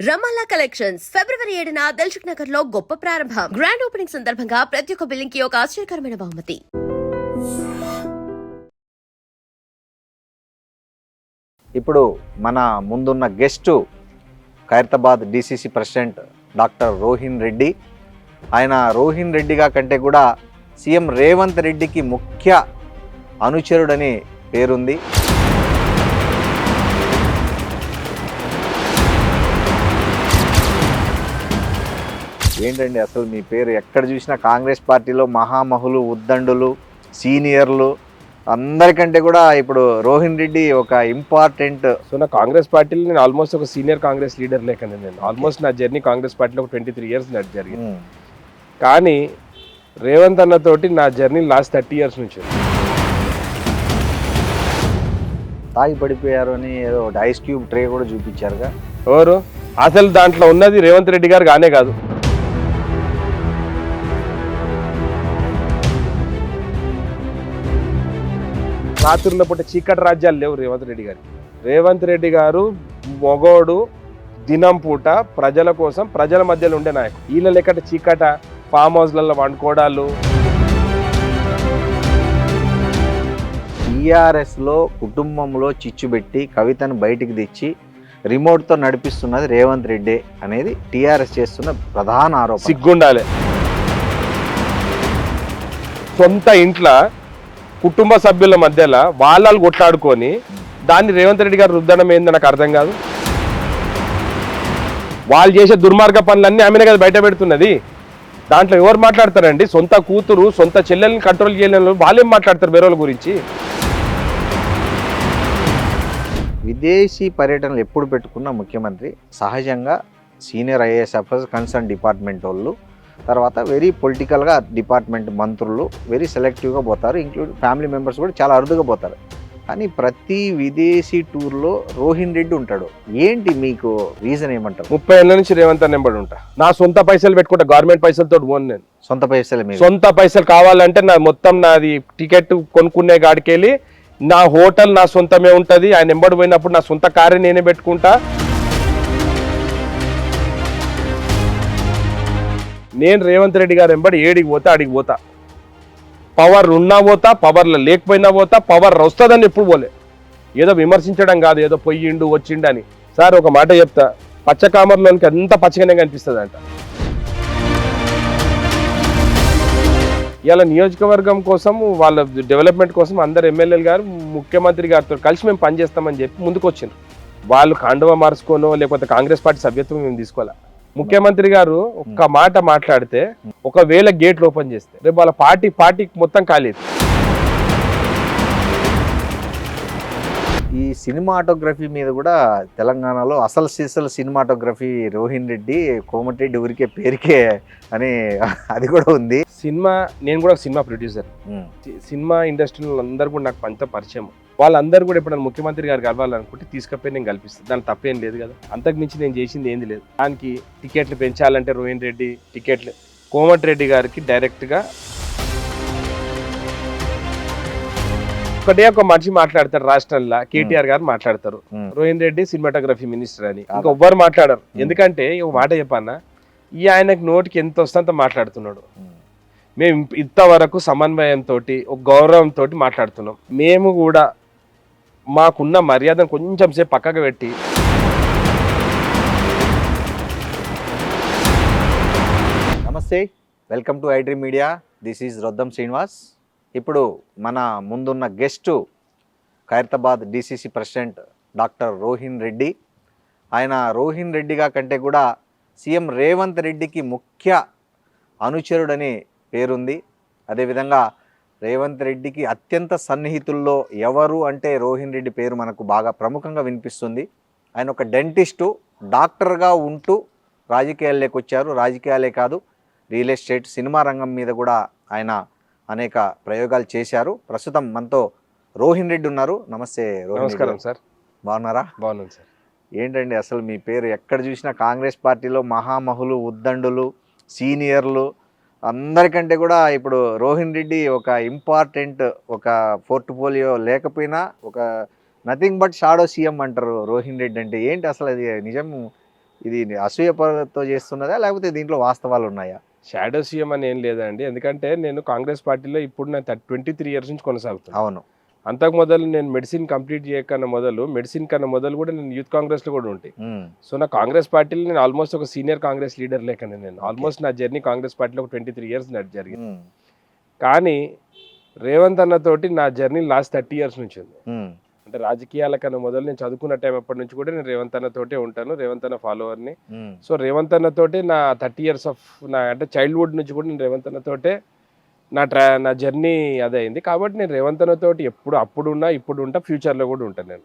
రమాలా collections ఫిబ్రవరి 7న దిల్సుఖ్ నగర్ లో గొప్ప ప్రారంభం. గ్రాండ్ ఓపెనింగ్ సందర్భంగా ప్రతి ఒక్క బిల్లింగ్ కి ఒక ఆశ్చర్యకరమైన బహుమతి. ఇప్పుడు మన ముందున్న guest Khairatabad DCC president doctor Rohin Reddy. ఆయన రోహిన్ రెడ్డిగా కంటే కూడా సీఎం రేవంత్ రెడ్డికి ముఖ్య అనుచరుడని పేరుంది. ఏంటండి అసలు మీ పేరు ఎక్కడ చూసినా కాంగ్రెస్ పార్టీలో మహామహులు, ఉద్దండులు, సీనియర్లు అందరికంటే కూడా ఇప్పుడు రోహిన్ రెడ్డి ఒక ఇంపార్టెంట్. సో నా కాంగ్రెస్ పార్టీలో నేను ఆల్మోస్ట్ ఒక సీనియర్ కాంగ్రెస్ లీడర్ లేకనే నేను ఆల్మోస్ట్ నా జర్నీ కాంగ్రెస్ పార్టీలో ఒక 23 years నడిచి జరిగింది. కానీ రేవంత్ అన్నతోటి నా జర్నీ లాస్ట్ 30 years నుంచి. తాగి పడిపోయారు అని ఏదో ఐస్ క్యూబ్ ట్రే కూడా చూపించారుగా. ఎవరు అసలు దాంట్లో ఉన్నది రేవంత్ రెడ్డి గారు కానే కాదు. రాత్రుల పూట చీకటి రాజ్యాలు లేవు రేవంత్ రెడ్డి గారికి. రేవంత్ రెడ్డి గారు మొగోడు, దినం పూట ప్రజల కోసం ప్రజల మధ్యలో ఉండే నాయకుడు. వీళ్ళ లెక్కట చీకట ఫామ్ హౌస్లలో వండుకోవడాలు. టీఆర్ఎస్లో కుటుంబంలో చిచ్చుబెట్టి కవితను బయటికి తెచ్చి రిమోట్తో నడిపిస్తున్నది రేవంత్ రెడ్డి అనేది టీఆర్ఎస్ చేస్తున్న ప్రధాన ఆరోపణ. సిగ్గుండాలి. సొంత ఇంట్లో కుటుంబ సభ్యుల మధ్యలో వాళ్ళు కొట్లాడుకొని దాన్ని రేవంత్ రెడ్డి గారు రుద్దడం ఏంది నాకు అర్థం కాదు. వాళ్ళు చేసే దుర్మార్గ పనులన్నీ ఆమెనే కదా బయట పెడుతున్నది. దాంట్లో ఎవరు మాట్లాడతారండి? సొంత కూతురు, సొంత చెల్లెల్ని కంట్రోల్ చేయలేని వాళ్ళేం మాట్లాడతారు వేరే వాళ్ళ గురించి? విదేశీ పర్యటనలు ఎప్పుడు పెట్టుకున్న ముఖ్యమంత్రి సహజంగా senior IAS officers, concern department వాళ్ళు, తర్వాత వెరీ పొలిటికల్గా డిపార్ట్మెంట్ మంత్రులు వెరీ సెలెక్టివ్గా పోతారు. ఇంక్లూడ్ ఫ్యామిలీ మెంబర్స్ కూడా చాలా అరుదుగా పోతారు. కానీ ప్రతి విదేశీ టూర్లో రోహిన్ రెడ్డి ఉంటాడు. ఏంటి మీకు రీజన్ ఏమంటారు? 30 ఏళ్ళ నుంచి రేవంత్ నెంబడి ఉంటా. నా సొంత పైసలు పెట్టుకుంటా, గవర్నమెంట్ పైసలతో పోను నేను. సొంత పైసలు మీద సొంత పైసలు కావాలంటే నా మొత్తం నాది టికెట్ కొనుక్కునే గాడికెళ్ళి నా హోటల్ నా సొంతమే ఉంటుంది. ఆయన ఎంబడి పోయినప్పుడు నా సొంత కారే నేనే పెట్టుకుంటా. నేను రేవంత్ రెడ్డి గారు ఎంబడి ఏడికి పోతా అడిగి పోతా. పవర్ ఉన్నా పోతా, పవర్లో లేకపోయినా పోతా. పవర్ వస్తుందని ఎప్పుడు పోలే. ఏదో విమర్శించడం కాదు, ఏదో పొయ్యిండు వచ్చిండు అని. సార్ ఒక మాట చెప్తా, పచ్చకామర్లోనికి అంత పచ్చగానే కనిపిస్తుంది అంట. ఇలా నియోజకవర్గం కోసం, వాళ్ళ డెవలప్మెంట్ కోసం అందరు ఎమ్మెల్యేలు గారు ముఖ్యమంత్రి గారితో కలిసి మేము పనిచేస్తామని చెప్పి ముందుకు వచ్చింది. వాళ్ళు కండువా మార్చుకోనో లేకపోతే కాంగ్రెస్ పార్టీ సభ్యత్వం మేము తీసుకోవాలి. ముఖ్యమంత్రి గారు ఒక్క మాట మాట్లాడితే, ఒకవేళ గేట్లు ఓపెన్ చేస్తే రేపు వాళ్ళ పార్టీ మొత్తం ఖాళీ. ఈ సినిమాటోగ్రఫీ మీద కూడా తెలంగాణలో అసలు సినిమాటోగ్రఫీ రోహిన్ రెడ్డి, కోమటిరెడ్డి ఊరికే పేరుకే అని అది కూడా ఉంది. సినిమా, నేను కూడా సినిమా ప్రొడ్యూసర్. సినిమా ఇండస్ట్రీలో అందరూ కూడా నాకు పంత పరిచయం. వాళ్ళందరూ కూడా ఎప్పుడైనా ముఖ్యమంత్రి గారు కలవాలనుకుంటే తీసుకపోయి నేను కల్పిస్తాను. దాని తప్పేం లేదు కదా. అంతకు మించి నేను చేసింది ఏంది లేదు. దానికి టికెట్లు పెంచాలంటే రోహిన్ రెడ్డి టికెట్లు, కోమటిరెడ్డి గారికి డైరెక్ట్గా ఒక మనిషి మాట్లాడతారు రాష్ట్రంలో. కేటీఆర్ గారు మాట్లాడతారు రోహిన్ రెడ్డి సినిమాటోగ్రఫీ మినిస్టర్ అని. ఇంకా ఎవ్వరు మాట్లాడరు. ఎందుకంటే ఒక మాట చెప్పన్నా, ఈ ఆయనకు నోటికి ఎంత వస్తే అంత మాట్లాడుతున్నాడు. మేము ఇంతవరకు సమన్వయంతో, ఒక గౌరవంతో మాట్లాడుతున్నాం. మేము కూడా మాకున్న మర్యాదను కొంచెం సేపు పక్కకు పెట్టి నమస్తే, welcome to iDream media. This is Roddam Srinivas. ఇప్పుడు మన ముందున్న guest Khairatabad DCC president doctor Rohin Reddy. ఆయన రోహిన్ రెడ్డిగా కంటే కూడా సీఎం రేవంత్ రెడ్డికి ముఖ్య అనుచరుడని పేరుంది. అదేవిధంగా రేవంత్ రెడ్డికి అత్యంత సన్నిహితుల్లో ఎవరు అంటే రోహిన్ రెడ్డి పేరు మనకు బాగా ప్రముఖంగా వినిపిస్తుంది. ఆయన ఒక డెంటిస్టు, డాక్టర్గా ఉంటూ రాజకీయాల్లోకి వచ్చారు. రాజకీయాలే కాదు, రియల్ ఎస్టేట్, సినిమా రంగం మీద కూడా ఆయన అనేక ప్రయోగాలు చేశారు. ప్రస్తుతం మనతో రోహిన్ రెడ్డి ఉన్నారు. నమస్తే రోహిన్. నమస్కారం సార్. బాగున్నారా? బాగున్నాను సార్. ఏంటండి అసలు మీ పేరు ఎక్కడ చూసినా కాంగ్రెస్ పార్టీలో మహామహులు, ఉద్దండులు, సీనియర్లు అందరికంటే కూడా ఇప్పుడు రోహిన్ రెడ్డి ఒక ఇంపార్టెంట్, ఒక పోర్ట్ఫోలియో లేకపోయినా ఒక నథింగ్ బట్ షాడో సీఎం అంటారు రోహిన్ రెడ్డి అంటే. ఏంటి అసలు అది నిజం ఇది అసూయతో చేస్తున్నదా లేకపోతే దీంట్లో వాస్తవాలు ఉన్నాయా? షాడో సీఎం అని ఏం లేదండి, ఎందుకంటే నేను కాంగ్రెస్ పార్టీలో ఇప్పుడు నేను 23 ఇయర్స్ నుంచి కొనసాగుతాను. అవును. అంతకు మొదలు నేను మెడిసిన్ కంప్లీట్ చేయకన్నా మొదలు, మెడిసిన్ కన్నా మొదలు కూడా నేను యూత్ కాంగ్రెస్లో కూడా ఉంటాయి. సో నా కాంగ్రెస్ పార్టీలో నేను ఆల్మోస్ట్ ఒక సీనియర్ కాంగ్రెస్ లీడర్ లేకనే నేను ఆల్మోస్ట్ నా జర్నీ కాంగ్రెస్ పార్టీలో ఒక 23 ఇయర్స్ జరిగింది. కానీ రేవంత్ అన్నతోటి నా జర్నీ లాస్ట్ 30 ఇయర్స్ నుంచి ఉంది. అంటే రాజకీయాల కన్నా మొదలు నేను చదువుకున్న టైం అప్పటి నుంచి కూడా నేను రేవంత్ అన్నతోటే ఉంటాను, రేవంత్ అన్న ఫాలోవర్ని. సో రేవంత్ అన్నతోటే నా 30 ఇయర్స్ ఆఫ్ నా అంటే చైల్డ్హుడ్ నుంచి కూడా నేను రేవంత్ అన్నతోటే నా జర్నీ అదే అయింది. కాబట్టి నేను రేవంత్ అన్నతోటి అప్పుడు ఉన్నా, ఇప్పుడు ఉంటా, ఫ్యూచర్లో కూడా ఉంటాను నేను.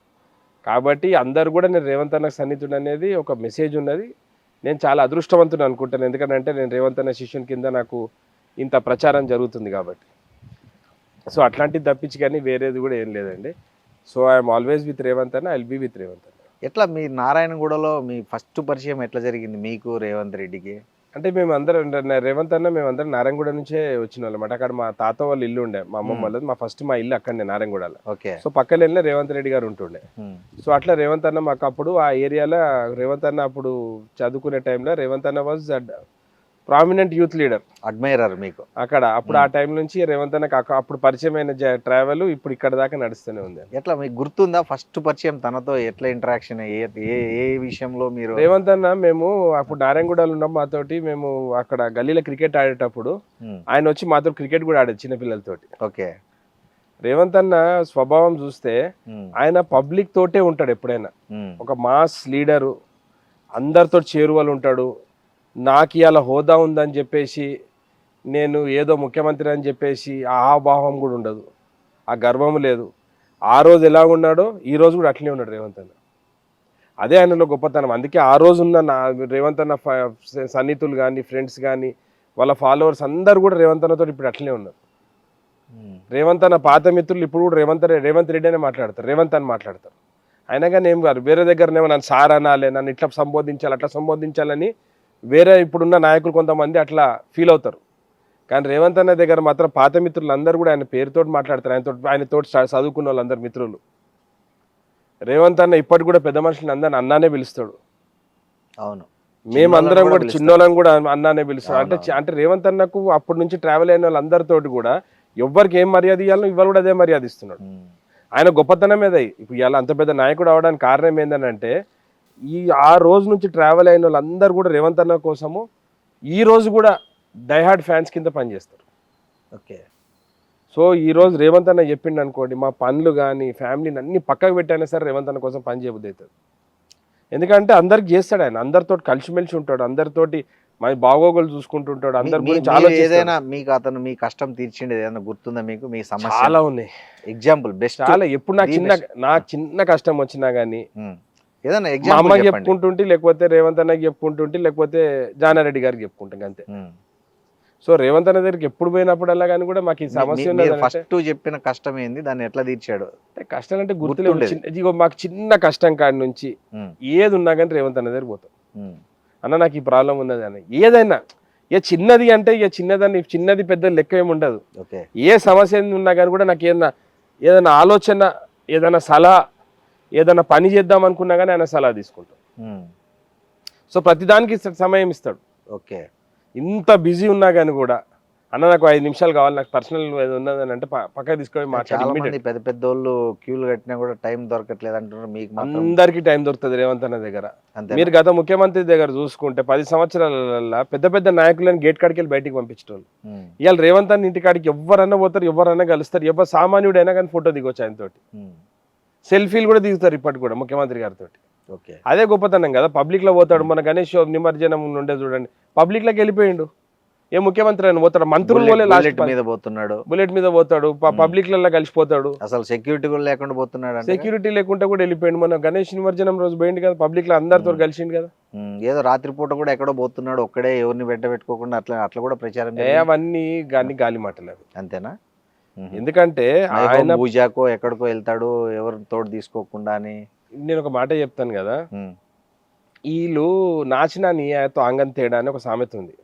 కాబట్టి అందరు కూడా నేను రేవంత్ అన్నకు సన్నిహితుడు అనేది ఒక మెసేజ్ ఉన్నది. నేను చాలా అదృష్టవంతుడు అనుకుంటాను, ఎందుకంటే నేను రేవంత్ అన్న శిష్యుని కింద నాకు ఇంత ప్రచారం జరుగుతుంది కాబట్టి. సో అట్లాంటిది తప్పించి కానీ వేరేది కూడా ఏం లేదండి. So I'm always with Revanth అన్న, ఐల్ బీ విత్ రేవంత్ అన్న. ఎట్లా మీ నారాయణగూడలో మీ ఫస్ట్ పరిచయం ఎట్లా జరిగింది మీకు రేవంత్ రెడ్డికి? అంటే రేవంత్ అన్న మేమందరం నారాయణగూడ నుంచే వచ్చిన వాళ్ళం. అక్కడ మా తాత వాళ్ళ ఇల్లు ఉండే, మా అమ్మమ్మ వాళ్ళది. మా ఇల్లు అక్కడనే నారాయణగూడలో. ఓకే. సో పక్కన వెళ్ళిన రేవంత్ రెడ్డి గారు ఉంటుండే. సో అట్లా రేవంత్ అన్న మాకు అప్పుడు ఆ ఏరియాలో రేవంత్ అన్న అప్పుడు చదువుకునే టైంలో రేవంత్ అన్న was prominent youth leader, admirer మీకు అక్కడ. అప్పుడు ఆ టైం నుంచి రేవంత్ అన్న అప్పుడు పరిచయమైన ట్రావెల్ ఇప్పుడు ఇక్కడ దాకా నడుస్తూనే ఉంది. ఎట్లా మీకు గుర్తుందా ఫస్ట్ పరిచయం తనతో? ఎట్లా ఇంటరాక్షన్, ఏ విషయంలో మీరు? రేవంత్ అన్న మేము అప్పుడు నారాయణగూడలో ఉన్నాం, మాతోటి మేము అక్కడ గల్లీలో క్రికెట్ ఆడేటప్పుడు ఆయన వచ్చి మాతో క్రికెట్ కూడా ఆడేది చిన్నపిల్లలతోటి. ఓకే. రేవంత్ అన్న స్వభావం చూస్తే ఆయన పబ్లిక్ తోటే ఉంటాడు ఎప్పుడైనా. ఒక మాస్ లీడరు, అందరితో చేరువలు ఉంటాడు. నాకు ఇవాళ హోదా ఉందని చెప్పేసి, నేను ఏదో ముఖ్యమంత్రి అని చెప్పేసి ఆ భావం కూడా ఉండదు, ఆ గర్వం లేదు. ఆ రోజు ఎలా ఉన్నాడో ఈ రోజు కూడా అట్లనే ఉన్నాడు రేవంత్ అన్న. అదే ఆయనలో గొప్పతనం. అందుకే ఆ రోజు ఉన్న రేవంత్ అన్న సన్నిహితులు కానీ, ఫ్రెండ్స్ కానీ, వాళ్ళ ఫాలోవర్స్ అందరు కూడా రేవంత్ అన్నతో ఇప్పుడు అట్లనే ఉన్నారు. రేవంత్ అన్న పాత మిత్రులు ఇప్పుడు కూడా రేవంత్ రెడ్డి అనే మాట్లాడతారు, రేవంత్ అని మాట్లాడతారు. అయినా కానీ ఏం కాదు, వేరే దగ్గరనేమో నన్ను సార్ అనాలి, నన్ను ఇట్లా సంబోధించాలి, అట్లా సంబోధించాలని వేరే ఇప్పుడున్న నాయకులు కొంతమంది అట్లా ఫీల్ అవుతారు. కానీ రేవంత్ అన్న దగ్గర మాత్రం పాత మిత్రులు అందరూ కూడా ఆయన పేరుతోటి మాట్లాడతారు. ఆయనతో చదువుకున్న వాళ్ళందరు మిత్రులు. రేవంత్ అన్న ఇప్పటికి కూడా పెద్ద మనుషులు అందరిని అన్నానే పిలుస్తాడు. అవును. మేమందరం కూడా చిన్నోళ్ళని కూడా అన్నానే పిలుస్తాడు. అంటే రేవంత్ అన్నకు అప్పటి నుంచి ట్రావెల్ అయిన వాళ్ళందరితోటి కూడా ఎవరికి ఏం మర్యాద ఇవ్వాలో ఇవాళ కూడా అదే మర్యాద ఇస్తున్నాడు. ఆయన గొప్పతనం మీద ఇప్పుడు ఇవాళ అంత పెద్ద నాయకుడు అవడానికి కారణం ఏంటంటే ఆ రోజు నుంచి ట్రావెల్ అయిన వాళ్ళందరూ కూడా రేవంత్ అన్న కోసము ఈ రోజు కూడా డైహార్డ్ ఫ్యాన్స్ కింద పనిచేస్తారు. ఓకే. సో ఈ రోజు రేవంత్ అన్న చెప్పిండు అనుకోండి, మా పనులు కానీ ఫ్యామిలీని అన్ని పక్కకు పెట్టైనా సరే రేవంత్ అన్న కోసం పని చేయబుద్ధి అవుతుంది. ఎందుకంటే అందరికి చేస్తాడు ఆయన, అందరితో కలిసిమెలిసి ఉంటాడు, అందరితోటి మన బాగోగులు చూసుకుంటుంటాడు, అందరి గురించి ఆలోచిస్తాడు. ఏదైనా మీకు అతను మీ కష్టం తీర్చిండేది ఏదైనా గుర్తుందా మీకు? మీ సమస్య చాలా ఉన్నాయి, ఎగ్జాంపుల్ బెస్ట్. చాలా. ఎప్పుడు నాకు చిన్న కష్టం వచ్చినా కానీ ఏదైనా మా అమ్మకి చెప్పుకుంటుంటే, లేకపోతే రేవంత్ అన్నకి చెప్పుకుంటుంటే, లేకపోతే జానారెడ్డి గారికి చెప్పుకుంటాం అంతే. సో రేవంత్ అన్న దగ్గరికి ఎప్పుడు పోయినప్పుడల్లా కానీ కూడా మాకు ఈ సమస్య ఉన్నది. ఫస్ట్ చెప్పిన కష్టం ఏంది, దాన్ని ఎట్లా తీర్చాడు? అంటే కష్టాలు అంటే గుర్తులేదు. మాకు చిన్న కష్టం కాడి నుంచి ఏది ఉన్నా కానీ రేవంత్ అన్న దగ్గర పోతాం. అన్న నాకు ఈ ప్రాబ్లం ఉన్నది అని ఏదైనా, చిన్నది అంటే చిన్నది పెద్ద లెక్క ఏమి ఉండదు. ఏ సమస్య ఉన్నా కానీ కూడా నాకు ఏదైనా ఆలోచన, ఏదైనా సలహా, ఏదైనా పని చేద్దాం అనుకున్నా కానీ ఆయన సలహా తీసుకుంటాం. సో ప్రతిదానికి సమయం ఇస్తాడు. ఓకే. ఇంత బిజీ ఉన్నా కానీ కూడా అన్న నాకు 5 నిమిషాలు కావాలి, నాకు పర్సనల్ ఏది ఉన్నదని అంటే పక్కకి తీసుకొని మాట్లాడి. పెద్ద పెద్ద వాళ్ళు క్యూలు కట్టినా కూడా టైం దొరకట్లేదు అంటున్నారు. మీకు అందరికీ టైం దొరుకుతుంది రేవంత్ అన్న దగ్గర. మీరు గత ముఖ్యమంత్రి దగ్గర చూసుకుంటే 10 సంవత్సరాల పెద్ద పెద్ద నాయకులను గేట్ కాడికి వెళ్ళి బయటికి పంపించడం. ఇవాళ రేవంత్ అన్న ఇంటికాడికి ఎవరన్నా పోతారు, ఎవరన్నా కలుస్తారు, ఎవరు సామాన్యుడైనా కానీ ఫోటో దిగొచ్చు ఆయనతోటి. సెల్ఫీలు కూడా దిగుతారు ఇప్పటికి కూడా ముఖ్యమంత్రి గారితో. అదే గొప్పతనం కదా. పబ్లిక్ లో పోతాడు, మన గణేష్ నిమజ్జనం ఉండే చూడండి, పబ్లిక్ లోకి వెళ్ళిపోయిండు. ఏ ముఖ్యమంత్రి అని పోతాడు, మంత్రులు బుల్లెట్ మీద పోతాడు, పబ్లిక్ లలో కలిసిపోతాడు. అసలు సెక్యూరిటీ కూడా లేకుండా పోతున్నాడు. సెక్యూరిటీ లేకుండా కూడా వెళ్ళిపోయిండు. మన గణేష్ నిమజ్జనం రోజు పోయింది కదా, పబ్లిక్ లో అందరితో కలిసిండు కదా. ఏదో రాత్రిపూట కూడా ఎక్కడో పోతున్నాడు ఒక్కడే, ఎవరిని పెట్టుకోకుండా అట్లా కూడా ప్రచారం. అవన్నీ గాలి మాటలు అంతేనా? ఎందుకంటే ఆయన పూజాకో ఎక్కడికో వెళ్తాడు ఎవరు తోడు తీసుకోకుండా అని. నేను ఒక మాట చెప్తాను కదా, వీళ్ళు నాచిన నీయాతో ఆంగం తేడా అని ఒక సామెత ఉంది.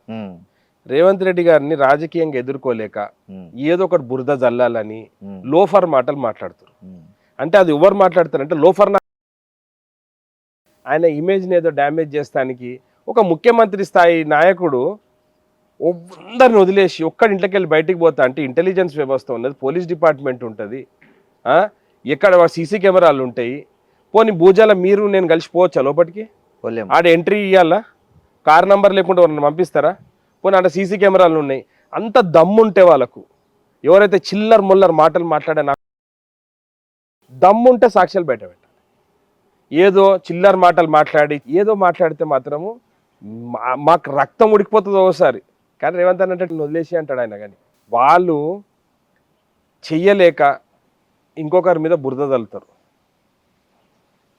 రేవంత్ రెడ్డి గారిని రాజకీయంగా ఎదుర్కోలేక ఏదో ఒకటి బురద జల్లాలని లోఫర్ మాటలు మాట్లాడుతారు. అంటే అది ఎవరు మాట్లాడతారంటే లోఫర్ ఆయన ఇమేజ్ని ఏదో డ్యామేజ్ చేస్తానికి ఒక ముఖ్యమంత్రి స్థాయి నాయకుడు అందరిని వదిలేసి ఒక్కడి ఇంట్లోకి వెళ్ళి బయటికి పోతా అంటే ఇంటెలిజెన్స్ వ్యవస్థ ఉన్నది, పోలీస్ డిపార్ట్మెంట్ ఉంటుంది, ఎక్కడ సీసీ కెమెరాలు ఉంటాయి. పోనీ భూజాల మీరు నేను కలిసిపోవచ్చా లోపలికి? ఆడ ఎంట్రీ ఇవ్వాలా? కార్ నంబర్ లేకుండా వాళ్ళని పంపిస్తారా? పోనీ ఆడ సీసీ కెమెరాలు ఉన్నాయి. అంత దమ్ముంటే వాళ్ళకు, ఎవరైతే చిల్లర్ ముల్లర్ మాటలు మాట్లాడే నాకు దమ్ముంటే సాక్ష్యాలు బయట పెట్టాలి. ఏదో చిల్లర్ మాటలు మాట్లాడి ఏదో మాట్లాడితే మాత్రము మాకు రక్తం ఉడికిపోతుంది ఒకసారి. కానీ రేవంత్ అన్నట్టు వదిలేసి అంటాడు ఆయన. కానీ వాళ్ళు చెయ్యలేక ఇంకొకరి మీద బురద తల్లుతారు.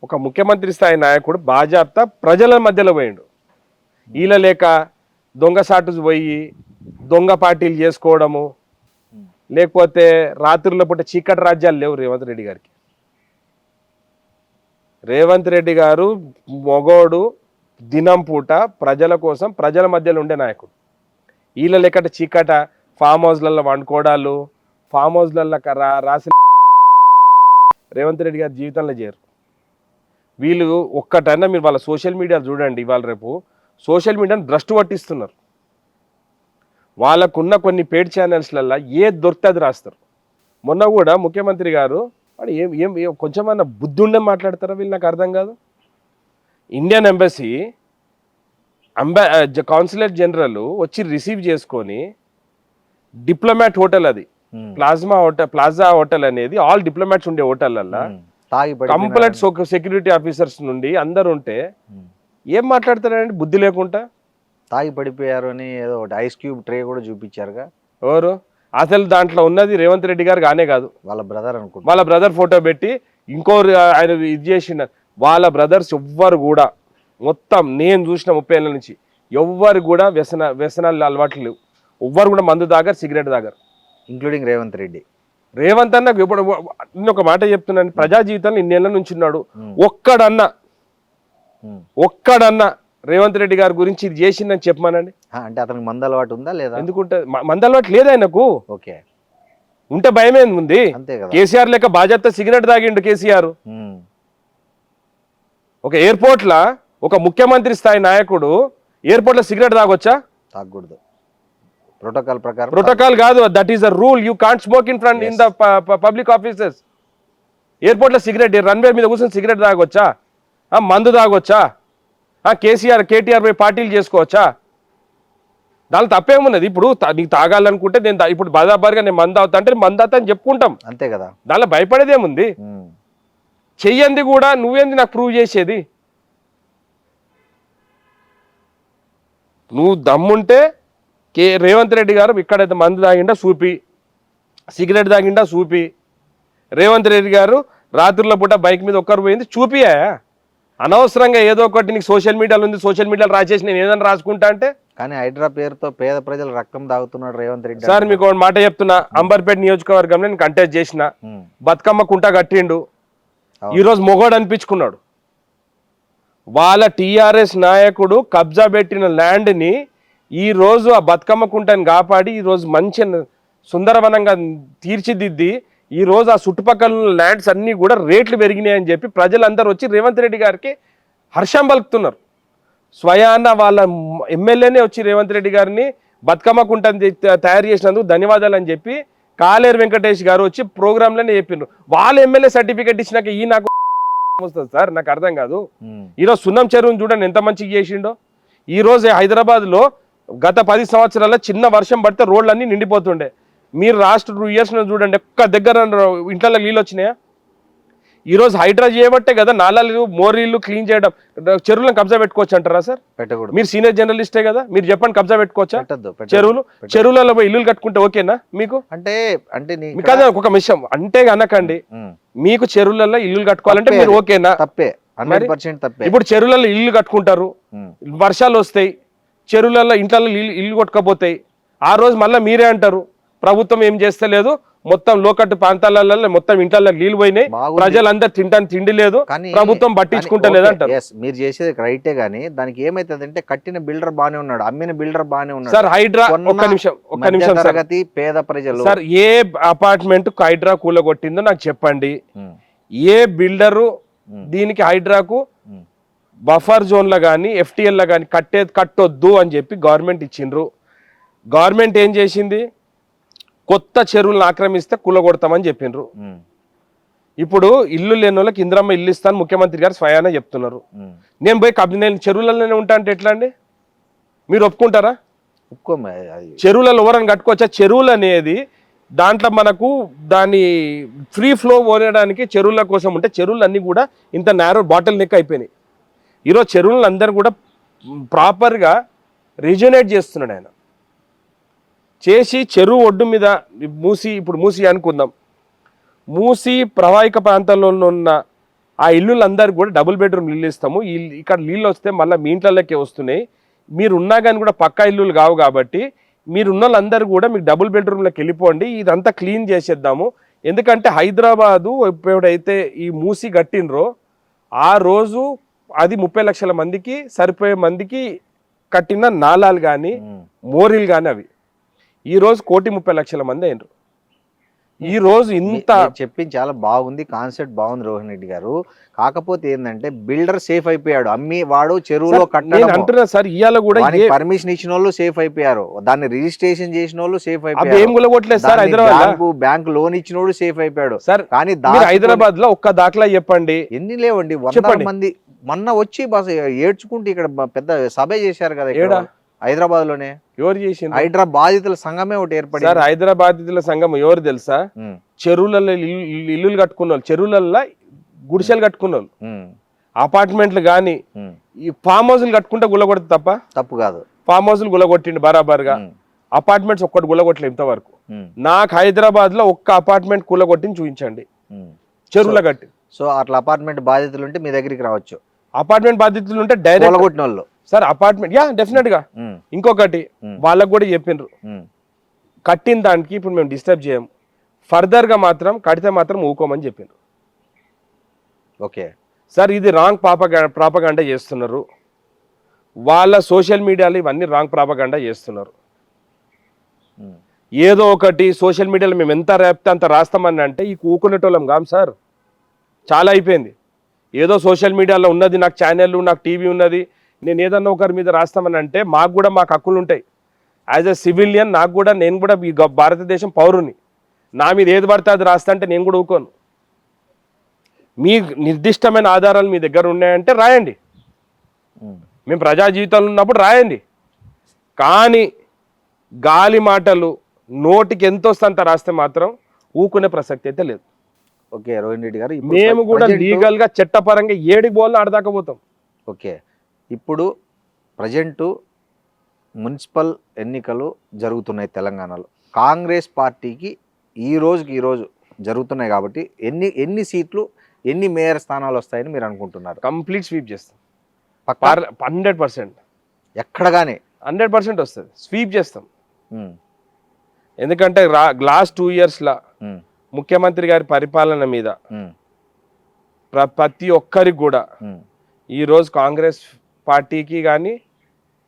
ఒక ముఖ్యమంత్రి స్థాయి నాయకుడు బాజాప్తా ప్రజల మధ్యలో పోయిండు. ఈల లేక దొంగసాటు పోయి దొంగ పార్టీలు చేసుకోవడము, లేకపోతే రాత్రుల పూట చీకటి రాజ్యాలు లేవు రేవంత్ రెడ్డి గారికి. రేవంత్ రెడ్డి గారు మొగోడు, దినం పూట ప్రజల కోసం ప్రజల మధ్యలో ఉండే నాయకుడు. వీళ్ళ లెక్కట చీకట ఫామ్ హౌస్లలో వండుకోవడాలు, ఫామ్ హౌస్లలో రాసి రేవంత్ రెడ్డి గారి జీవితంలో చేయరు. వీళ్ళు ఒక్కటన్నా మీరు వాళ్ళ సోషల్ మీడియా చూడండి, ఇవాళ రేపు సోషల్ మీడియాను భ్రష్టు పట్టిస్తున్నారు. వాళ్ళకున్న కొన్ని పేడ్ ఛానల్స్లలో ఏది దొరికితే అది రాస్తారు. మొన్న కూడా ముఖ్యమంత్రి గారు వాడు ఏం కొంచెమన్నా బుద్ధి ఉండే మాట్లాడతారా వీళ్ళు? నాకు అర్థం కాదు. ఇండియన్ ఎంబసీ కాన్సులేట్ జనరల్ వచ్చి రిసీవ్ చేసుకొని డిప్లొమాట్ హోటల్, అది ప్లాజా హోటల్ అనేది ఆల్ డిప్లొమాట్స్ ఉండే హోటళ్ళల్లో కంప్లీట్ సెక్యూరిటీ ఆఫీసర్స్ నుండి అందరు ఉంటే ఏం మాట్లాడతారండి బుద్ధి లేకుండా? తాగి పడిపోయారు అని ఏదో ఒకటి ఐస్ క్యూబ్ ట్రే కూడా చూపించారుగా. ఎవరు అసలు దాంట్లో ఉన్నది రేవంత్ రెడ్డి గారు కానే కాదు, వాళ్ళ బ్రదర్ అనుకుంటా. వాళ్ళ బ్రదర్ ఫోటో పెట్టి ఇంకోరు ఆయన ఇది చేసిన. వాళ్ళ బ్రదర్స్ ఎవ్వరు కూడా మొత్తం నేను చూసిన 30 ఏళ్ళ నుంచి ఎవ్వరు కూడా వ్యసనాలు అలవాట్లు లేవు. ఎవ్వరు కూడా మందు దాగరు, సిగరెట్ దాగరు, ఇంక్లూడింగ్ రేవంత్ రెడ్డి. రేవంత్ అన్న ఇప్పుడు నేను ఒక మాట చెప్తున్నాను, ప్రజా జీవితంలో ఇన్నేళ్ళ నుంచి ఉన్నాడు. ఒక్కడన్నా రేవంత్ రెడ్డి గారి గురించి ఇది చేసిందని చెప్పమానండి. అంటే అతనికి మంద అలవాటు ఉందా లేదా? ఎందుకుంటే మంద అలవాటు లేదు ఆయనకు. ఓకే, ఉంటే భయమే ఉంది. అంతే కదా. కేసీఆర్ లెక్క బాధ్యత సిగరెట్ తాగిండు కేసీఆర్. ఒక ఎయిర్పోర్ట్ లా ఒక ముఖ్యమంత్రి స్థాయి నాయకుడు ఎయిర్పోర్ట్ లో సిగరెట్ తాగొచ్చా? తాగకూడదు, ప్రోటోకాల్ ప్రకారం. ప్రోటోకాల్ కాదు, that is the rule. You can't smoke in front in the public offices. Airport లో సిగరెట్, రన్వే మీద కూర్చొని సిగరెట్ తాగొచ్చా? మందు తాగొచ్చా? కేటీఆర్ పోయి పార్టీలు చేసుకోవచ్చా? దానిలో తప్పేమున్నది? ఇప్పుడు నీకు తాగాలనుకుంటే నేను ఇప్పుడు బరాబర్గా నేను మందు అవుతా అంటే మందు అవుతా అని చెప్పుకుంటాం, అంతే కదా. దానిలో భయపడేదేముంది? చెయ్యంది కూడా నువ్వేంది నాకు ప్రూవ్ చేసేది? నువ్వు దమ్ముంటే రేవంత్ రెడ్డి గారు ఇక్కడైతే మందు తాగిండా చూపి, సిగరెట్ తాగిండా చూపి. రేవంత్ రెడ్డి గారు రాత్రుల పూట బైక్ మీద ఒక్కరు పోయింది చూపియా? అనవసరంగా ఏదో ఒకటి నీకు సోషల్ మీడియాలో ఉంది, సోషల్ మీడియాలో రాసేసి నేను ఏదైనా రాసుకుంటా అంటే. కానీ హైడ్రా పేరుతో పేద ప్రజలు రక్తం తాగుతున్నాడు రేవంత్ రెడ్డి. సార్ మీకు ఒక మాట చెప్తున్నా, అంబర్పేట నియోజకవర్గంలో నేను కంటెస్ట్ చేసిన, బతుకమ్మ కుంట కట్టిండు, ఈరోజు మొగోడు అనిపించుకున్నాడు. వాళ్ళ టీఆర్ఎస్ నాయకుడు కబ్జా పెట్టిన ల్యాండ్ని ఈరోజు ఆ బతుకమ్మ కుంటని కాపాడి ఈరోజు మంచి సుందరవనంగా తీర్చిదిద్ది ఈరోజు ఆ చుట్టుపక్కల ల్యాండ్స్ అన్నీ కూడా రేట్లు పెరిగినాయని చెప్పి ప్రజలందరూ వచ్చి రేవంత్ రెడ్డి గారికి హర్షం పలుకుతున్నారు. స్వయాన వాళ్ళ ఎమ్మెల్యేనే వచ్చి రేవంత్ రెడ్డి గారిని బతుకమ్మ కుంటని తయారు చేసినందుకు ధన్యవాదాలు అని చెప్పి కాలేరు వెంకటేష్ గారు వచ్చి ప్రోగ్రాంలోనే చెప్పిండ్రు. వాళ్ళ ఎమ్మెల్యే సర్టిఫికేట్ ఇచ్చినాక ఈ నాకు వస్తుంది సార్, నాకు అర్థం కాదు. ఈరోజు సున్నం చెరువుని చూడండి ఎంత మంచిగా చేసిండో. ఈరోజు హైదరాబాద్లో గత 10 సంవత్సరాల చిన్న వర్షం పడితే రోడ్లన్నీ నిండిపోతుండే. మీరు లాస్ట్ 2 years చూడండి, ఒక్క దగ్గర ఇంట్లో నీళ్ళు వచ్చినాయా? ఈరోజు హైడ్రా చేయబట్టే కదా నాలాలు మోరీలు క్లీన్ చేయడం. చెరువులను కబ్జా పెట్టుకోవచ్చు అంటారా సార్? పెట్టకూడదు. మీరు సీనియర్ జర్నలిస్టే కదా, మీరు చెప్పండి కబ్జా పెట్టుకోవచ్చా? చెరువులలో పోయి ఇల్లులు కట్టుకుంటే ఓకేనా మీకు? అంటే కదా ఒక విషయం అంటే అనకండి, మీకు చెరువులలో ఇల్లు కట్టుకోవాలంటే మీరు ఓకేనా? తప్పే, 100% తప్పే. ఇప్పుడు చెరువులలో ఇల్లు కట్టుకుంటారు, వర్షాలు వస్తాయి, చెరువులలో ఇంట్లో ఇల్లు కొట్టుకపోతాయి. ఆ రోజు మళ్ళీ మీరే అంటారు ప్రభుత్వం ఏం చేస్తలేదు, మొత్తం లోకట్టు ప్రాంతాలలో మొత్తం ఇంట్లో నీళ్ళు పోయినాయి, ప్రజలందరూ తిండి లేదు, ప్రభుత్వం పట్టించుకుంటలేదు అంటారు. మీరు చేసేది రైటే, గానీ దానికి ఏమైతుందంటే కట్టిన బిల్డర్ బానే ఉన్నాడు, అమ్మిన బిల్డర్ బానే ఉన్నాడు. సార్ హైడ్రా ఒక్క నిమిషం తరగతి పేద ప్రజలు సార్ ఏ అపార్ట్మెంట్ హైడ్రా కూలగొట్టిందో నాకు చెప్పండి. ఏ బిల్డరు దీనికి హైడ్రాకు బఫర్ జోన్లో కానీ ఎఫ్టీఎల్లో కానీ కట్టొద్దు అని చెప్పి గవర్నమెంట్ ఇచ్చిండ్రు. గవర్నమెంట్ ఏం చేసింది, కొత్త చెరువులను ఆక్రమిస్తే కూలగొడతామని చెప్పిండ్రు. ఇప్పుడు ఇల్లు లేని వాళ్ళకి ఇందిరమ్మ ఇల్లు ఇస్తాను ముఖ్యమంత్రి గారు స్వయాన చెప్తున్నారు. నేను పోయి నేను చెరువులలోనే ఉంటా అంటే ఎట్లా అండి? మీరు ఒప్పుకుంటారా? చెరువులలో ఎవరైనా కట్టుకోవచ్చా? చెరువులు అనేది దాంట్లో మనకు దాన్ని ఫ్రీ ఫ్లో పోనడానికి చెరువుల కోసం ఉంటే చెరువులు అన్నీ కూడా ఇంత నేరో బాటిల్ నెక్ అయిపోయినాయి. ఈరోజు చెరువులను అందరూ కూడా ప్రాపర్గా రిజనేట్ చేస్తున్నాడు ఆయన. చేసి చెరువు ఒడ్డు మీద ఇప్పుడు మూసి అనుకుందాం, మూసి ప్రవాహిక ప్రాంతంలో ఉన్న ఆ ఇల్లులందరూ కూడా డబుల్ బెడ్రూమ్ ఇల్లు ఇస్తాము. ఇక్కడ నీళ్ళు వస్తే మళ్ళీ మీ ఇంట్లోకే వస్తున్నాయి. మీరు ఉన్నా కానీ కూడా పక్కా ఇల్లులు కావు కాబట్టి మీరున్న వాళ్ళందరూ కూడా మీకు డబుల్ బెడ్రూమ్లోకి వెళ్ళిపోండి, ఇదంతా క్లీన్ చేసేద్దాము. ఎందుకంటే హైదరాబాదు ఎప్పుడైతే ఈ మూసి కట్టినరో ఆ రోజు అది 30 లక్షల మందికి సరిపోయే మందికి కట్టిన నాలాలు కానీ మోరీలు కానీ అవి ఈరోజు 1,30,00,000 మంది అయినరు. ఈ రోజు ఇంత చెప్పింది చాలా బాగుంది, కాన్సెప్ట్ బాగుంది రోహిన్ రెడ్డి గారు. కాకపోతే ఏంటంటే బిల్డర్ సేఫ్ అయిపోయాడు, అమ్మి వాడు చెరువులో అంటున్నా సార్. ఇవాళ కూడా పర్మిషన్ ఇచ్చిన వాళ్ళు సేఫ్ అయిపోయారు, దాన్ని రిజిస్ట్రేషన్ చేసిన వాళ్ళు సేఫ్ అయిపోయారు. ఏం గులగొట్టలేదు సార్. హైదరాబాద్ బ్యాంక్ లోన్ ఇచ్చిన వాడు సేఫ్ అయిపోయాడు సార్. కానీ హైదరాబాద్ లో ఒక్క దాఖలా చెప్పండి. ఎన్ని లేవండి, 100 మంది మొన్న వచ్చి బస్ ఏడ్చుకుంటూ ఇక్కడ పెద్ద సభ చేశారు కదా హైదరాబాద్ లోనే. ఎవరు చేసింది? హైదరాబాద్ బాధితుల సంఘమే ఒకటి ఏర్పడింది సార్. హైదరాబాద్ బాధితుల సంఘం ఎవరు తెలుసా? చెరువులలో ఇల్లులు కట్టుకున్న వాళ్ళు, చెరువులలో గుడిసెలు కట్టుకున్న వాళ్ళు, అపార్ట్మెంట్లు కానీ ఈ ఫామ్ హౌస్లు కట్టుకుంటే గుల్లగొడితే తప్పు కాదు. ఫామ్ హౌస్లు గుల్లగొట్టిండు బరాబర్గా. అపార్ట్మెంట్స్ ఒక్కటి గుల్లగొట్టలేదు ఇంతవరకు. నాకు హైదరాబాద్ లో ఒక్క అపార్ట్మెంట్ కూలగొట్టిని చూపించండి చెరువుల కట్టి. సో అట్లా అపార్ట్మెంట్ బాధితులు ఉంటే మీ దగ్గరికి రావచ్చు. అపార్ట్మెంట్ బాధితులు ఉంటే డైరెక్ట్ కొట్టిన వాళ్ళు సార్ అపార్ట్మెంట్ డెఫినెట్ గా. ఇంకొకటి వాళ్ళకు కూడా చెప్పిండ్రు, కట్టిన దానికి ఇప్పుడు మేము డిస్టర్బ్ చేయం, ఫర్దర్ గా మాత్రం కడితే మాత్రం ఊకోమని చెప్పిండ్రు. ఓకే సార్, ఇది రాంగ్ ప్రాపగాండా చేస్తున్నారు వాళ్ళ సోషల్ మీడియాలో. ఇవన్నీ రాంగ్ ప్రాపగాండా చేస్తున్నారు. ఏదో ఒకటి సోషల్ మీడియాలో మేము ఎంత రేపితే అంత రాస్తామని అంటే ఈ ఊకునేటోళ్ళం కాం సార్. చాలా అయిపోయింది. ఏదో సోషల్ మీడియాలో ఉన్నది, నాకు ఛానళ్ళు, నాకు టీవీ ఉన్నది, నేను ఏదన్నా ఒకరి మీద రాస్తామని అంటే మాకు కూడా మాకు హక్కులు ఉంటాయి. యాజ్ ఎ సివిలియన్ నేను కూడా ఈ భారతదేశం పౌరుని. నా మీద ఏది పడితే అది రాస్తా అంటే నేను కూడా ఊకోను. మీ నిర్దిష్టమైన ఆధారాలు మీ దగ్గర ఉన్నాయంటే రాయండి, మేము ప్రజా జీవితంలో ఉన్నప్పుడు రాయండి. కానీ గాలి మాటలు నోటికి ఎంత వస్తుందంత రాస్తే మాత్రం ఊకునే ప్రసక్తి అయితే లేదు. ఓకే రోహిన్ రెడ్డి గారు, మేము కూడా లీగల్ గా చట్టపరంగా ఏడికి పోవాలో ఆడదాకపోతాం. ఓకే, ఇప్పుడు ప్రజెంటు మున్సిపల్ ఎన్నికలు జరుగుతున్నాయి తెలంగాణలో. కాంగ్రెస్ పార్టీకి ఈ రోజు జరుగుతున్నాయి కాబట్టి ఎన్ని సీట్లు, ఎన్ని మేయర్ స్థానాలు వస్తాయని మీరు అనుకుంటున్నారు? కంప్లీట్ స్వీప్ చేస్తాం 100%. ఎక్కడ కానీ 100% వస్తుంది, స్వీప్ చేస్తాం. ఎందుకంటే లాస్ట్ 2 yearsలో ముఖ్యమంత్రి గారి పరిపాలన మీద ప్రతి ఒక్కరికి కూడా ఈరోజు కాంగ్రెస్ పార్టీకి కానీ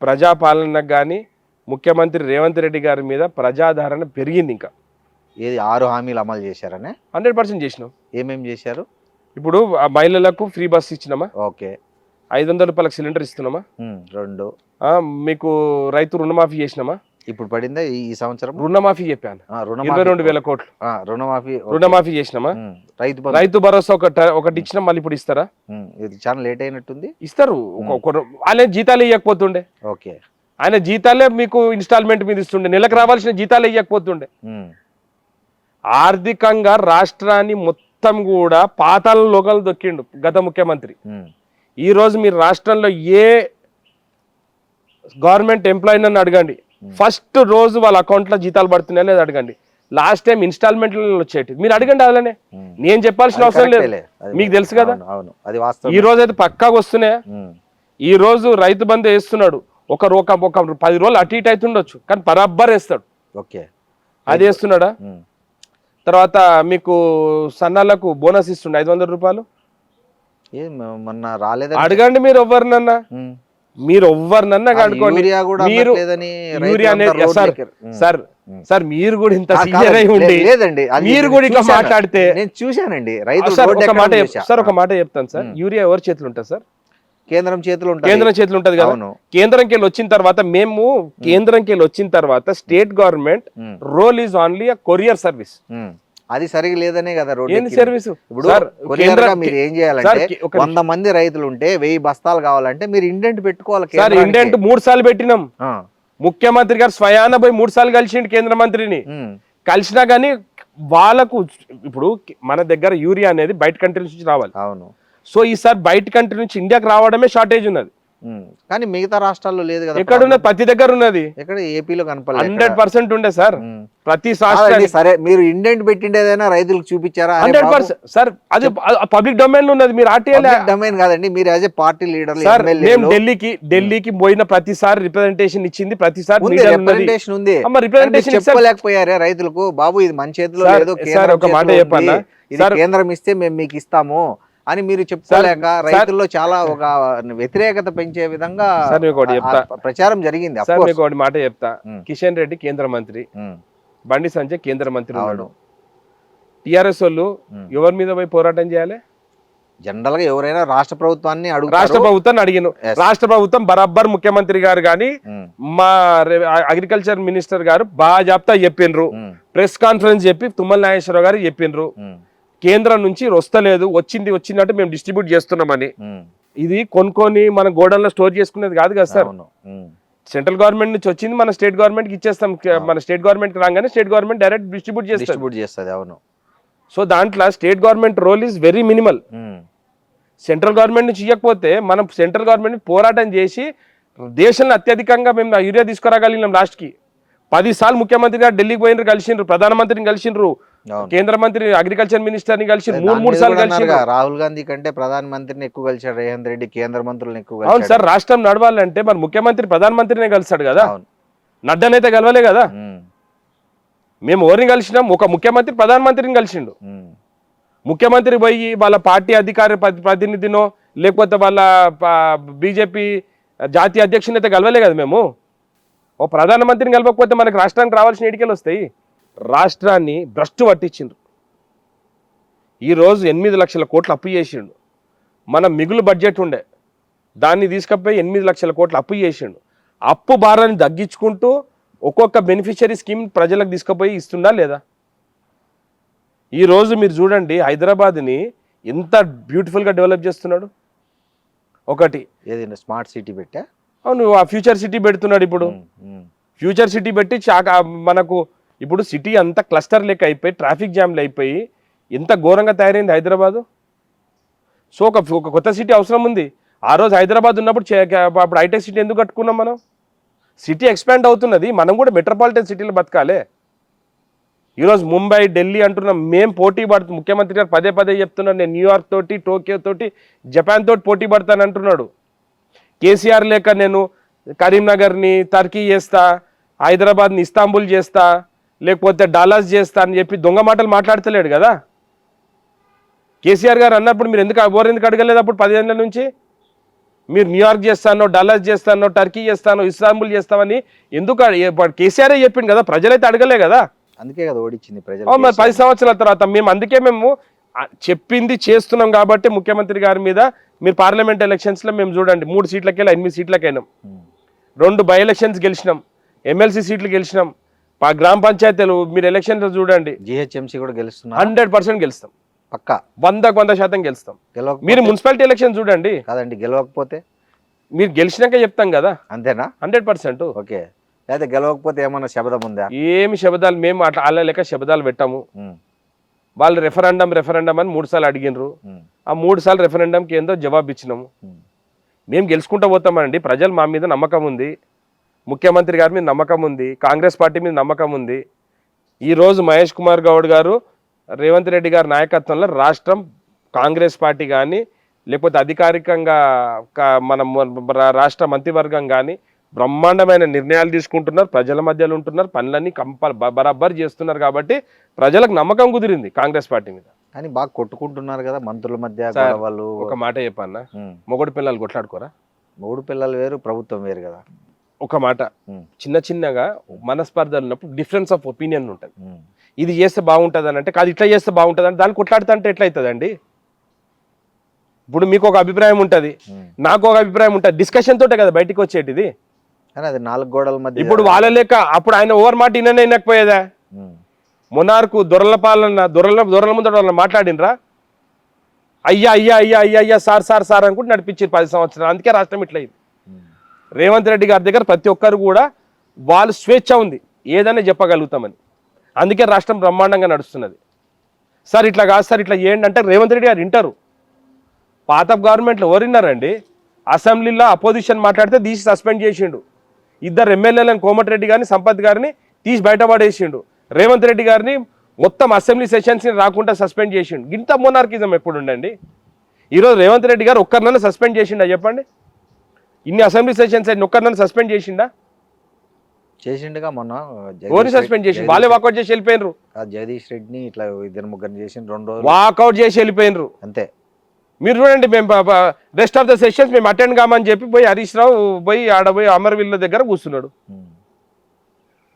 ప్రజాపాలనకు కానీ ముఖ్యమంత్రి రేవంత్ రెడ్డి గారి మీద ప్రజాదరణ పెరిగింది. ఇంకా ఏది 6 హామీలు అమలు చేశారనే 100% చేసినాం. ఏమేమి చేశారు? ఇప్పుడు మహిళలకు ఫ్రీ బస్ ఇచ్చినామా? ఓకే. 500 రూపాయలకు సిలిండర్ ఇస్తున్నామా? 2. మీకు రైతు రుణమాఫీ చేసినామా? ఇప్పుడు పడిందా ఈ సంవత్సరం? రుణమాఫీ చెప్పాను, 22,000 కోట్లు రుణమాఫీ చేసినామా? రైతు భరోసా ఒకటి ఇచ్చినా, మళ్ళీ ఇప్పుడు ఇస్తారా? ఇది చాలా లేట్ అయినట్టుంది. ఇస్తారు. ఆయన జీతాలు ఇవ్వకపోతుండే. ఓకే, ఆయన జీతాలే మీకు ఇన్స్టాల్మెంట్ మీద ఇస్తుండే, నెలకు రావాల్సిన జీతాలు ఇవ్వకపోతుండే. ఆర్థికంగా రాష్ట్రాన్ని మొత్తం కూడా పాతాళ లోకాలు దొక్కిండు గత ముఖ్యమంత్రి. ఈ రోజు మీరు రాష్ట్రంలో ఏ గవర్నమెంట్ ఎంప్లాయీ అని అడగండి, ఫస్ట్ రోజు వాళ్ళ అకౌంట్లో జీతాలు పడుతున్నాయి అనేది అడగండి. లాస్ట్ టైం ఇన్స్టాల్మెంట్లు వచ్చేటి మీరు అడగండి. అలానే నేను చెప్పాల్సిన అవసరం లేదు, మీకు తెలుసు కదా. ఈ రోజు అయితే పక్కాగా వస్తున్నాయా? ఈ రోజు రైతు బంధు వేస్తున్నాడు, ఒక 10 రోజులు అటు ఇటు అవుతుండొచ్చు, కానీ బరాబర్ వేస్తాడు. ఓకే, అది వేస్తున్నాడా? తర్వాత మీకు సన్నాలకు బోనస్ ఇస్తుండే 500 రూపాయలు. మొన్న రాలేదు, అడగండి మీరు ఎవరినన్నా. మీరు ఎవ్వరినన్నా కనుకోండి. మీరు సార్ మీరు కూడా ఇంత సీనియర్ అయి ఉండి మీరు కూడా ఇట్లా మాట్లాడితే నేను చూశానండి. ఒక మాట చెప్తాను సార్, యూరియా ఎవరి చేతులు ఉంటుంది సార్? కేంద్రం చేతులు ఉంటుంది. కేంద్రం చేతులు ఉంటది కదా. అవును. కేంద్రంకి వెళ్ళి వచ్చిన తర్వాత మేము కేంద్రంకి వెళ్ళి వచ్చిన తర్వాత state government role is only a courier service. అది సరిగా లేదనే కదా రోడ్ ఏంది సర్వీస్? ఇప్పుడు కొరియర్గా మీరు ఏం చేయాలంటే 100 మంది రైతులు ఉంటే 1000 బస్తాలు కావాలంటే మీరు ఇండెంట్ పెట్టుకోవాలి. సార్ ఇండెంట్ 3 సార్లు పెట్టినాం. ముఖ్యమంత్రి గారు స్వయాన పోయి 3 సార్లు కలిసిండు కేంద్ర మంత్రిని. కలిసినా గానీ వాళ్ళకు ఇప్పుడు మన దగ్గర యూరియా అనేది బయట కంట్రీ నుంచి రావాలి. అవును. సో ఈసారి బయట కంట్రీ నుంచి ఇండియాకి రావడమే షార్టేజ్ ఉన్నది. కానీ మిగతా రాష్ట్రాల్లో లేదు కదా. ఎక్కడ ఉన్నది? ప్రతి దగ్గర ఉన్నది. ఎక్కడ ఏపీలో కనపడలేదు. 100% ఉండే సార్ ప్రతి సరే మీరు ఇండెంట్ పెట్టిండేదైనా రైతులకు చూపించారా? 100% సార్. అది పబ్లిక్ డొమైన్ లో ఉన్నది. మీరు ఆర్టీఎల్ డొమైన్ కాదండి, మీరు as a party leader. Sir మేము ఢిల్లీకి పోయిన ప్రతిసారి రిప్రజెంటేషన్ ఇచ్చింది. ప్రతిసారి రిప్రజెంటేషన్ ఉంది. చెప్పలేకపోయారే రైతులకు, బాబు ఇది మన చేతిలో లేదు, ఒక మాట చెప్పాలా, కేంద్రం ఇస్తే మేము మీకు ఇస్తాము అని మీరు చెప్పుకోలేక రైతుల్లో చాలా ఒక వ్యతిరేకత పెంచే విధంగా ప్రచారం జరిగింది. సార్ మీకు ఒకటి మాట చెప్తా. కిషన్ రెడ్డి కేంద్ర మంత్రి, బండి సంజయ్ కేంద్ర మంత్రి ఉన్నాడు. టిఆర్ఎస్ వాళ్ళు ఎవరి మీద పోయి పోరాటం చేయాలి? జనరల్ గా ఎవరైనా రాష్ట్ర ప్రభుత్వాన్ని అడిగిన రాష్ట్ర ప్రభుత్వం బరాబర్ ముఖ్యమంత్రి గారు గాని మా అగ్రికల్చర్ మినిస్టర్ గారు బాజాప్తా చెప్పిండ్రు. ప్రెస్ కాన్ఫరెన్స్ చెప్పి తుమ్మల నాగేశ్వరరావు గారు చెప్పిండ్రు కేంద్రం నుంచి వస్తలేదు, వచ్చినట్టు మేము డిస్ట్రిబ్యూట్ చేస్తున్నామని. ఇది కొనుక్కొని మన గోడౌన్లో స్టోర్ చేసుకునేది కాదు కదా సార్. సెంట్రల్ గవర్నమెంట్ నుంచి వచ్చింది మన స్టేట్ గవర్నమెంట్ కి ఇచ్చేస్తాం. మన స్టేట్ గవర్నమెంట్ రాగానే స్టేట్ గవర్నమెంట్ డైరెక్ట్ డిస్ట్రిబ్యూట్ చేస్తుంది. అవును. సో దాంట్లో state government role is very minimal. Central government నుంచి ఇవ్వకపోతే మనం సెంట్రల్ గవర్నమెంట్ పోరాటం చేసి దేశంలో అత్యధికంగా మేము యూరియా తీసుకురాగలిగినాం. లాస్ట్ కి 10 సార్లు ముఖ్యమంత్రి గారు ఢిల్లీకి పోయినరు, కలిసిండ్రు, ప్రధానమంత్రిని కలిసిండ్రు, కేంద్ర మంత్రి అగ్రికల్చర్ మినిస్టర్ ని కలిసి 3 సార్లు కలిసి. రాహుల్ గాంధీ కంటే ప్రధాన మంత్రిని ఎక్కువ కలిసాడు రేవంత్ రెడ్డి, కేంద్ర మంత్రులను ఎక్కువ. అవును సార్. రాష్ట్రం నడవాలంటే మరి ముఖ్యమంత్రి ప్రధానమంత్రినే కలిసాడు కదా, నడ్డనైతే కలవలే కదా. మేము ఎవరిని కలిసినాం? ఒక ముఖ్యమంత్రి ప్రధానమంత్రిని కలిసిండు. ముఖ్యమంత్రి పోయి వాళ్ళ పార్టీ అధికార ప్రతినిధినో లేకపోతే వాళ్ళ బీజేపీ జాతీయ అధ్యక్షుని అయితే కలవలే కదా మేము. ఓ ప్రధానమంత్రిని కలవకపోతే మనకు రాష్ట్రానికి రావాల్సిన ఎన్నికలు వస్తాయి. రాష్ట్రాన్ని భ్రష్టు పట్టించిండ్రు. ఈరోజు 8 లక్షల కోట్లు అప్పు చేసిండు. మన మిగులు బడ్జెట్ ఉండే దాన్ని తీసుకపోయి 8 లక్షల కోట్లు అప్పు చేసిండు. అప్పు భారాన్ని తగ్గించుకుంటూ ఒక్కొక్క బెనిఫిషియరీ స్కీమ్ ప్రజలకు తీసుకుపోయి ఇస్తుందా లేదా? ఈరోజు మీరు చూడండి హైదరాబాద్ని ఎంత బ్యూటిఫుల్గా డెవలప్ చేస్తున్నాడు. ఒకటి ఏదైనా స్మార్ట్ సిటీ పెట్టా. అవును, ఆ ఫ్యూచర్ సిటీ పెడుతున్నాడు. ఇప్పుడు ఫ్యూచర్ సిటీ పెట్టి మనకు ఇప్పుడు సిటీ అంతా క్లస్టర్ లెక్క అయిపోయి ట్రాఫిక్ జామ్లు అయిపోయి ఎంత ఘోరంగా తయారైంది హైదరాబాదు. సో ఒక కొత్త సిటీ అవసరం ఉంది. ఆ రోజు హైదరాబాద్ ఉన్నప్పుడు అప్పుడు హైటెక్ సిటీ ఎందుకు కట్టుకున్నాం మనం? సిటీ ఎక్స్పాండ్ అవుతున్నది, మనం కూడా మెట్రోపాలిటన్ సిటీలో బతకాలి. ఈరోజు ముంబై, ఢిల్లీ అంటున్నాం, మేము పోటీ పడుతుంది. ముఖ్యమంత్రి గారు పదే చెప్తున్నాడు, నేను న్యూయార్క్ తోటి, టోక్యో తోటి, జపాన్ తోటి పోటీ పడతాను అంటున్నాడు. కేసీఆర్ లేక నేను కరీంనగర్ని టర్కీ చేస్తా, హైదరాబాద్ని ఇస్తాంబుల్ చేస్తా, లేకపోతే డాలస్ చేస్తా అని చెప్పి దొంగ మాటలు మాట్లాడతలేడు కదా. కేసీఆర్ గారు అన్నప్పుడు మీరు ఎందుకు అడగలేదు? అప్పుడు 10 ఏళ్ళ నుంచి మీరు న్యూయార్క్ చేస్తానో, డాలస్ చేస్తానో, టర్కీ చేస్తానో, ఇస్తాంబుల్ చేస్తామని ఎందుకు? కేసీఆర్ చెప్పింది కదా, ప్రజలైతే అడగలే కదా. అందుకే కదా ఓడించింది ప్రజలు. 10 సంవత్సరాల తర్వాత మేము చెప్పింది చేస్తున్నాం కాబట్టి ముఖ్యమంత్రి గారి మీద. మీరు పార్లమెంట్ ఎలక్షన్స్లో మేము చూడండి 3 సీట్లకి 8 సీట్లకైనాం, 2 బై ఎలక్షన్స్ గెలిచినాం, ఎమ్మెల్సీ సీట్లు గెలిచినాం, గ్రామ పంచాయతీలు మీరు ఎలక్షన్లో చూడండి, జిహెచ్ఎంసీ కూడా గెలుస్తున్నాం. 100% గెలుస్తాం, పక్కా 100% గెలుస్తాం. మీరు మున్సిపాలిటీ ఎలక్షన్ చూడండి. కాదండి, గెలవకపోతే మీరు గెలిచినాక చెప్తాం కదా. అంతేనా? 100%. ఓకే. అయితే గెలవకపోతే ఏమన్నా శబ్దం ఉందా? ఏమి శబ్దాలు మేము అట్లా అలా లెక్క శబ్దాలు పెట్టాము. వాళ్ళు రెఫరెండం అని 3 సార్లు అడిగినరు. ఆ 3 సార్లు రెఫరెండంకి ఏందో జవాబు ఇచ్చినాము. మేము గెలుచుకుంటూ పోతామండి. ప్రజలు మా మీద నమ్మకం ఉంది, ముఖ్యమంత్రి గారి మీద నమ్మకం ఉంది, కాంగ్రెస్ పార్టీ మీద నమ్మకం ఉంది. ఈరోజు మహేష్ కుమార్ గౌడ్ గారు, రేవంత్ రెడ్డి గారి నాయకత్వంలో రాష్ట్రం కాంగ్రెస్ పార్టీ కానీ లేకపోతే అధికారికంగా మన రాష్ట్ర మంత్రివర్గం కానీ బ్రహ్మాండమైన నిర్ణయాలు తీసుకుంటున్నారు, ప్రజల మధ్యలో ఉంటున్నారు, పనులన్నీ బరాబర్ చేస్తున్నారు. కాబట్టి ప్రజలకు నమ్మకం కుదిరింది కాంగ్రెస్ పార్టీ మీద. కానీ బాగా కొట్టుకుంటున్నారు కదా మంత్రుల మధ్య. వాళ్ళు ఒక మాట చెప్పన్నా, మొగుడు పిల్లలు కొట్లాడుకోరా? మొగుడు పిల్లలు వేరు, ప్రభుత్వం వేరు కదా. ఒక మాట, చిన్నగా మనస్పర్ధలు ఉన్నప్పుడు డిఫరెన్స్ ఆఫ్ ఒపీనియన్ ఉంటుంది. ఇది చేస్తే బాగుంటుంది అని అంటే కాదు, ఇట్లా చేస్తే బాగుంటుంది అంటే దాన్ని కొట్లాడుతా అంటే ఎట్లయితుందండి? ఇప్పుడు మీకు ఒక అభిప్రాయం ఉంటుంది, నాకు ఒక అభిప్రాయం ఉంటుంది, డిస్కషన్ తోటే కదా బయటికి వచ్చేటిది. కానీ అది 4 గోడల మధ్య. ఇప్పుడు వాళ్ళ లెక్క అప్పుడు ఆయన ఓవర్ మాట వినకపోయేదా? మొనార్కు దొరల ముందర వాళ్ళని మాట్లాడినరా? అయ్యా అయ్యా అయ్యా అయ్యా అయ్యా సార్ సార్ సార్ అనుకుంటే నడిపించారు 10 సంవత్సరాలు. అందుకే రాష్ట్రం ఇట్లయింది. రేవంత్ రెడ్డి గారి దగ్గర ప్రతి ఒక్కరు కూడా వాళ్ళు స్వేచ్ఛ ఉంది, ఏదైనా చెప్పగలుగుతామని. అందుకే రాష్ట్రం బ్రహ్మాండంగా నడుస్తున్నది. సార్ ఇట్లా కాదు సార్ ఇట్లా ఏంటంటే రేవంత్ రెడ్డి గారు వింటారు. పాత గవర్నమెంట్లో ఎవరు విన్నారండి? అసెంబ్లీలో అపోజిషన్ మాట్లాడితే తీసి సస్పెండ్ చేసిండు. 2 ఎమ్మెల్యేలను కోమటిరెడ్డి గారిని సంపత్ గారిని తీసి బయటపడేసిండు. రేవంత్ రెడ్డి గారిని మొత్తం అసెంబ్లీ సెషన్స్ని రాకుండా సస్పెండ్ చేసిండు. ఇంత మోనార్కిజం ఎప్పుడు ఉండండి? ఈరోజు రేవంత్ రెడ్డి గారు ఒక్కరినన్నా సస్పెండ్ చేసిండా చెప్పండి? ఇన్ని అసెంబ్లీ సెషన్స్ అయిన ఒక్కరినన్నా సస్పెండ్ చేసిండా? చేసిండుగా మొన్న. ఎవరిని సస్పెండ్ చేసిండు? వాళ్ళే వాకౌట్ చేసి వెళ్ళిపోయినరు. జగదీష్ రెడ్డిని ఇట్లా 2-3 చేసి 2 రోజులు వాకౌట్ చేసి వెళ్ళిపోయినరు అంతే. మీరు చూడండి, మేము రెస్ట్ ఆఫ్ ద సెషన్స్ మేము అటెండ్ కామని చెప్పి పోయి హరీష్ రావు ఆడపోయి అమర్విల్ల దగ్గర కూర్చున్నాడు.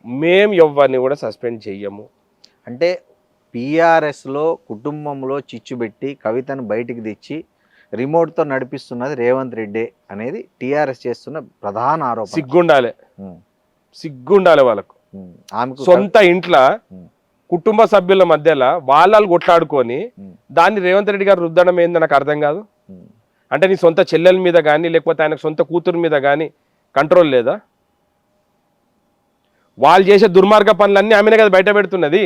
మేము ఎవరిని కూడా సస్పెండ్ చెయ్యము. అంటే పిఆర్ఎస్లో కుటుంబంలో చిచ్చు పెట్టి కవితను బయటికి తెచ్చి రిమోట్తో నడిపిస్తున్నది రేవంత్ రెడ్డి అనేది టీఆర్ఎస్ చేస్తున్న ప్రధాన ఆరోపణ. సిగ్గుండాలి వాళ్ళకు. ఆమెకు సొంత ఇంట్లో కుటుంబ సభ్యుల మధ్యలో వాళ్ళు కొట్లాడుకొని దాన్ని రేవంత్ రెడ్డి గారు రుద్దడం ఏంది నాకు అర్థం కాదు. అంటే నీ సొంత చెల్లెల మీద కానీ లేకపోతే ఆయనకు సొంత కూతురు మీద కానీ కంట్రోల్ లేదా? వాళ్ళు చేసే దుర్మార్గ పనులన్నీ ఆమెనే కదా బయట పెడుతున్నది.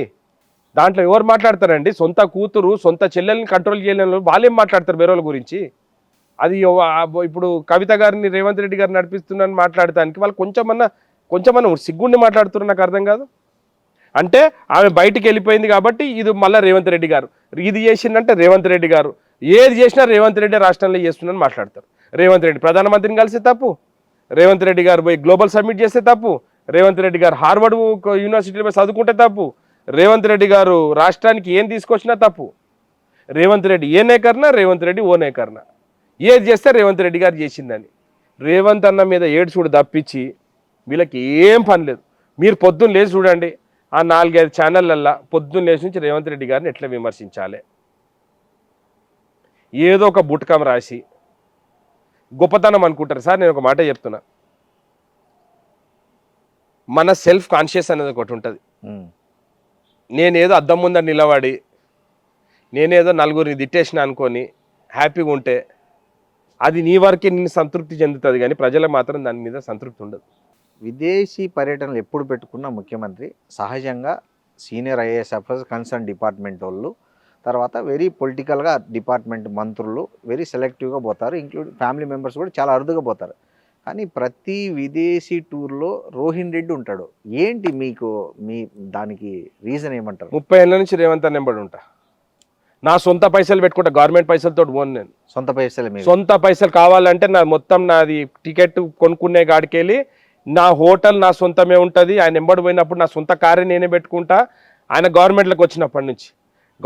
దాంట్లో ఎవరు మాట్లాడతారండి? సొంత కూతురు సొంత చెల్లెల్ని కంట్రోల్ చేయలేని వాళ్ళు ఏం మాట్లాడతారు వేరే వాళ్ళ గురించి? అది ఇప్పుడు కవిత గారిని రేవంత్ రెడ్డి గారిని నడిపిస్తున్నారని మాట్లాడటానికి వాళ్ళు కొంచెమన్నా సిగ్గుండి మాట్లాడుతున్నారు. నాకు అర్థం కాదు. అంటే ఆమె బయటికి వెళ్ళిపోయింది కాబట్టి ఇది మళ్ళీ రేవంత్ రెడ్డి గారు ఇది చేసిందంటే రేవంత్ రెడ్డి గారు ఏది చేసినా రేవంత్ రెడ్డి రాష్ట్రంలో చేస్తున్నారని మాట్లాడతారు. రేవంత్ రెడ్డి ప్రధానమంత్రిని కలిసే తప్పు, రేవంత్ రెడ్డి గారు పోయి గ్లోబల్ సబ్మిట్ చేస్తే తప్పు, రేవంత్ రెడ్డి గారు హార్వర్డ్ యూనివర్సిటీలో చదువుకుంటే తప్పు, రేవంత్ రెడ్డి గారు రాష్ట్రానికి ఏం తీసుకొచ్చినా తప్పు. రేవంత్ రెడ్డి ఏనే కర్నా, రేవంత్ రెడ్డి ఓనే కర్నా, ఏది చేస్తే రేవంత్ రెడ్డి గారు చేసిందని రేవంత్ అన్న మీద ఏడ్చుడు తప్పించి వీళ్ళకి ఏం పని లేదు. మీరు పొద్దున్న లేచి చూడండి, ఆ 4-5 ఛానళ్ళల్లో పొద్దున్న లేచి నుంచి రేవంత్ రెడ్డి గారిని ఎట్లా విమర్శించాలి, ఏదో ఒక బుట్కం రాసి గొప్పతనం అనుకుంటారు. సార్ నేను ఒక మాట చెప్తున్నా, మన సెల్ఫ్ కాన్షియస్ అనేది ఒకటి ఉంటుంది. నేనేదో అద్దం ముందర నిలబడి నేనేదో నలుగురిని తిట్టేసిన అనుకొని హ్యాపీగా ఉంటే అది నీ వరకే నిన్ను సంతృప్తి చెందుతుంది, కానీ ప్రజలకు మాత్రం దాని మీద సంతృప్తి ఉండదు. విదేశీ పర్యటనలు ఎప్పుడు పెట్టుకున్న ముఖ్యమంత్రి సహజంగా senior IAS officers concern department వాళ్ళు, తర్వాత వెరీ పొలిటికల్గా డిపార్ట్మెంట్ మంత్రులు వెరీ సెలెక్టివ్గా పోతారు, ఇంక్లూడింగ్ ఫ్యామిలీ మెంబర్స్ కూడా చాలా అరుదుగా పోతారు. కానీ ప్రతి విదేశీ టూర్లో రోహిన్ రెడ్డి ఉంటాడు. ఏంటి మీ దానికి రీజన్ ఏమంటారు? 30 ఏళ్ళ నుంచి రేవంత్ అన్న వెంబడి ఉంటా. నా సొంత పైసలు పెట్టుకుంటా, గవర్నమెంట్ పైసలతో పోను నేను. సొంత పైసలు కావాలంటే నాది టికెట్ కొనుక్కునే కాడికెళ్ళి నా హోటల్ నా సొంతమే ఉంటుంది. ఆయన వెంబడి పోయినప్పుడు నా సొంత కారే నేనే పెట్టుకుంటా. ఆయన గవర్నమెంట్లోకి వచ్చినప్పటి నుంచి,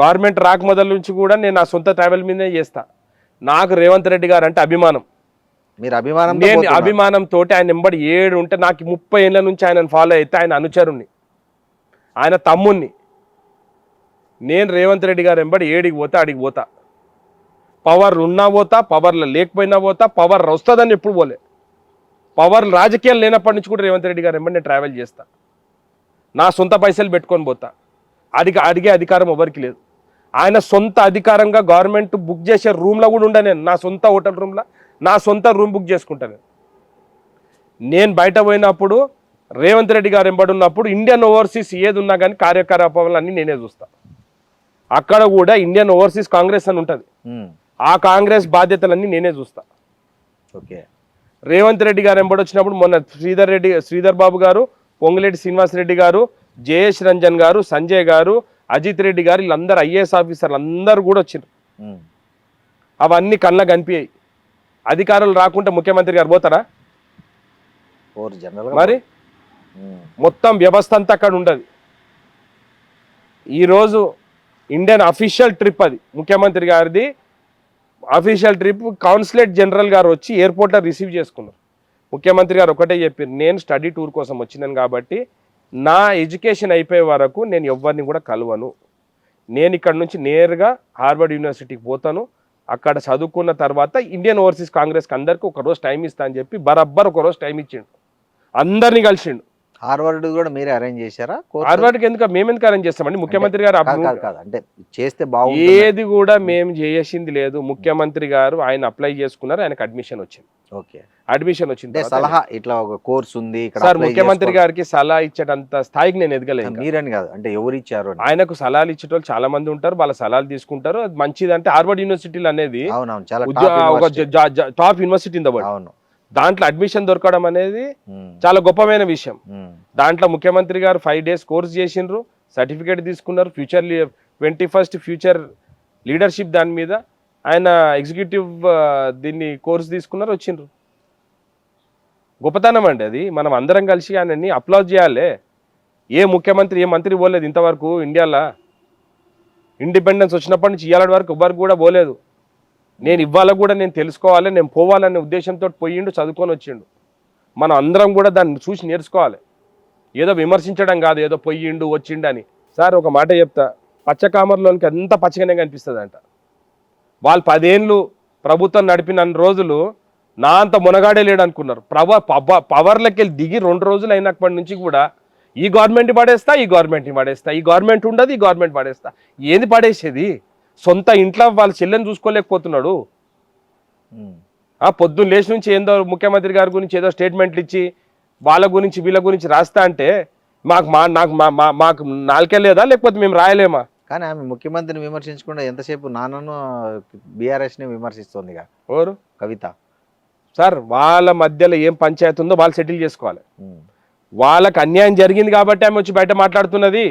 గవర్నమెంట్ రాక మొదల నుంచి కూడా నేను నా సొంత ట్రావెల్ మీదే చేస్తా. నాకు రేవంత్ రెడ్డి గారు అంటే అభిమానం. నేను అభిమానంతో ఆయన వెంబడి ఉంటే నాకు 30 ఏళ్ళ నుంచి ఆయనను ఫాలో అయితే ఆయన అనుచరుణ్ణి, ఆయన తమ్ముణ్ణి. నేను రేవంత్ రెడ్డి గారు వెంబడి ఏడికి పోతా అడిగి పోతా. పవర్ ఉన్నా పోతా, పవర్లో లేకపోయినా పోతా. పవర్ వస్తుందని ఎప్పుడు పోలే. పవర్ రాజకీయాలు లేనప్పటి నుంచి కూడా రేవంత్ రెడ్డి గారు వెంబడి నేను ట్రావెల్ చేస్తా. నా సొంత పైసలు పెట్టుకొని పోతా. అడిగే అధికారం ఎవరికి లేదు. ఆయన సొంత అధికారంగా గవర్నమెంట్ బుక్ చేసే రూమ్లో కూడా ఉండా. నేను నా సొంత హోటల్ రూమ్లో నా సొంత రూమ్ బుక్ చేసుకుంటాను. నేను బయట పోయినప్పుడు రేవంత్ రెడ్డి గారు వెంబడి ఉన్నప్పుడు ఇండియన్ ఓవర్సీస్ ఏది ఉన్నా కానీ కార్యకలాపాలన్నీ నేనే చూస్తా. అక్కడ కూడా ఇండియన్ ఓవర్సీస్ కాంగ్రెస్ అని ఉంటుంది, ఆ కాంగ్రెస్ బాధ్యతలన్నీ నేనే చూస్తా. ఓకే. రేవంత్ రెడ్డి గారు వెంబడి వచ్చినప్పుడు మొన్న శ్రీధర్ బాబు గారు, పొంగులేటి శ్రీనివాస్ రెడ్డి గారు, జయేష్ రంజన్ గారు, సంజయ్ గారు, అజిత్ రెడ్డి గారు, వీళ్ళందరూ ఐఏఎస్ ఆఫీసర్లు అందరూ కూడా వచ్చారు. అవన్నీ కళ్ళకు కనిపించాయి. అధికారులు రాకుంటే ముఖ్యమంత్రి గారు పోతారా? మరి మొత్తం వ్యవస్థ అంతా అక్కడ ఉండదు. ఈరోజు ఇండియన్ అఫీషియల్ ట్రిప్, అది ముఖ్యమంత్రి గారిది అఫీషియల్ ట్రిప్. కాన్సులేట్ జనరల్ గారు వచ్చి ఎయిర్పోర్ట్లో రిసీవ్ చేసుకున్నారు. ముఖ్యమంత్రి గారు ఒకటే చెప్పారు, నేను స్టడీ టూర్ కోసం వచ్చినాను కాబట్టి నా ఎడ్యుకేషన్ అయిపోయే వరకు నేను ఎవరిని కూడా కలవను. నేను ఇక్కడ నుంచి నేరుగా హార్వర్డ్ యూనివర్సిటీకి పోతాను, అక్కడ చదువుకున్న తర్వాత ఇండియన్ ఓవర్సీస్ కాంగ్రెస్కి అందరికి ఒక రోజు టైం ఇస్తా అని చెప్పి బరబ్బర్ ఒక రోజు టైం ఇచ్చిండు, అందరినీ కలిసిండు. హార్వర్డ్ కూడా మీరే అరేంజ్ చేశారా? హార్వర్డ్కి మేము ఎందుకు అరేంజ్ చేస్తామండి? ముఖ్యమంత్రి గారు కాదు అంటే చేస్తే బాగుంది. ఏది కూడా మేము చేసింది లేదు. ముఖ్యమంత్రి గారు ఆయన అప్లై చేసుకున్నారు, ఆయనకు అడ్మిషన్ వచ్చింది. ఓకే, అడ్మిషన్ వచ్చింది. సలహా ఇట్లా ఒక కోర్స్ ఉంది ఇక్కడ సార్, ముఖ్యమంత్రి గారికి సలహా ఇచ్చేటంత స్థాయికి నేను ఎదగలేదు. మీరని కాదు, అంటే ఎవరు ఇచ్చారు? ఆయనకు సలహాలు ఇచ్చేటోళ్ళు చాలా మంది ఉంటారు, వాళ్ళ సలహాలు తీసుకుంటారు. అది మంచిది. అంటే హార్వర్డ్ యూనివర్సిటీలు అనేది top university in the world. అవును, దాంట్లో అడ్మిషన్ దొరకడం అనేది చాలా గొప్పమైన విషయం. దాంట్లో ముఖ్యమంత్రి గారు 5 days కోర్స్ చేసిండ్రు, సర్టిఫికేట్ తీసుకున్నారు. 21st ఫ్యూచర్ లీడర్షిప్ దాని మీద ఆయన ఎగ్జిక్యూటివ్ దీన్ని కోర్స్ తీసుకున్నారు, వచ్చిండ్రు. గొప్పతనం అండి అది. మనం అందరం కలిసి ఆయనని అప్లాజ్ చేయాలి. ఏ ముఖ్యమంత్రి ఏ మంత్రి పోలేదు ఇంతవరకు ఇండియాలో. ఇండిపెండెన్స్ వచ్చినప్పటి నుంచి ఇవాళ వరకు ఎవ్వరికి కూడా పోలేదు. నేను ఇవాళ కూడా నేను తెలుసుకోవాలి, నేను పోవాలనే ఉద్దేశంతో పోయిండు, చదువుకొని వచ్చిండు. మనం అందరం కూడా దాన్ని చూసి నేర్చుకోవాలి. ఏదో విమర్శించడం కాదు, ఏదో పోయిండు వచ్చిండు అని. సార్, ఒక మాట చెప్తా, పచ్చకామర్లోనికి అంత పచ్చగానే కనిపిస్తుంది అంట. వాళ్ళు 10 ఏళ్ళు ప్రభుత్వం నడిపిన రోజులు నా అంత మునగాడే లేడు అనుకున్నారు. పవర్లకి వెళ్ళి దిగి 2 రోజులు అయినప్పటి నుంచి కూడా ఈ గవర్నమెంట్ని పడేస్తా, ఈ గవర్నమెంట్ని పడేస్తా, ఈ గవర్నమెంట్ ఉండదు, ఈ గవర్నమెంట్ పడేస్తా. ఏది పడేసేది? సొంత ఇంట్లో వాళ్ళ చెల్లెని చూసుకోలేకపోతున్నాడు. పొద్దున్న లేచి నుంచి ఏందో ముఖ్యమంత్రి గారి గురించి ఏదో స్టేట్మెంట్లు ఇచ్చి వాళ్ళ గురించి వీళ్ళ గురించి రాస్తా అంటే మాకు నాలుకే లేదా, లేకపోతే మేము రాయలేమా? కానీ ఆమె ముఖ్యమంత్రిని విమర్శించకుండా ఎంతసేపు నాన్నను బీఆర్ఎస్ని విమర్శిస్తోందిగా. ఎవరు? కవిత. సార్, వాళ్ళ మధ్యలో ఏం పంచాయతీ ఉందో వాళ్ళు సెటిల్ చేసుకోవాలి. వాళ్ళకి అన్యాయం జరిగింది కాబట్టి ఆమె వచ్చి బయట మాట్లాడుతున్నది.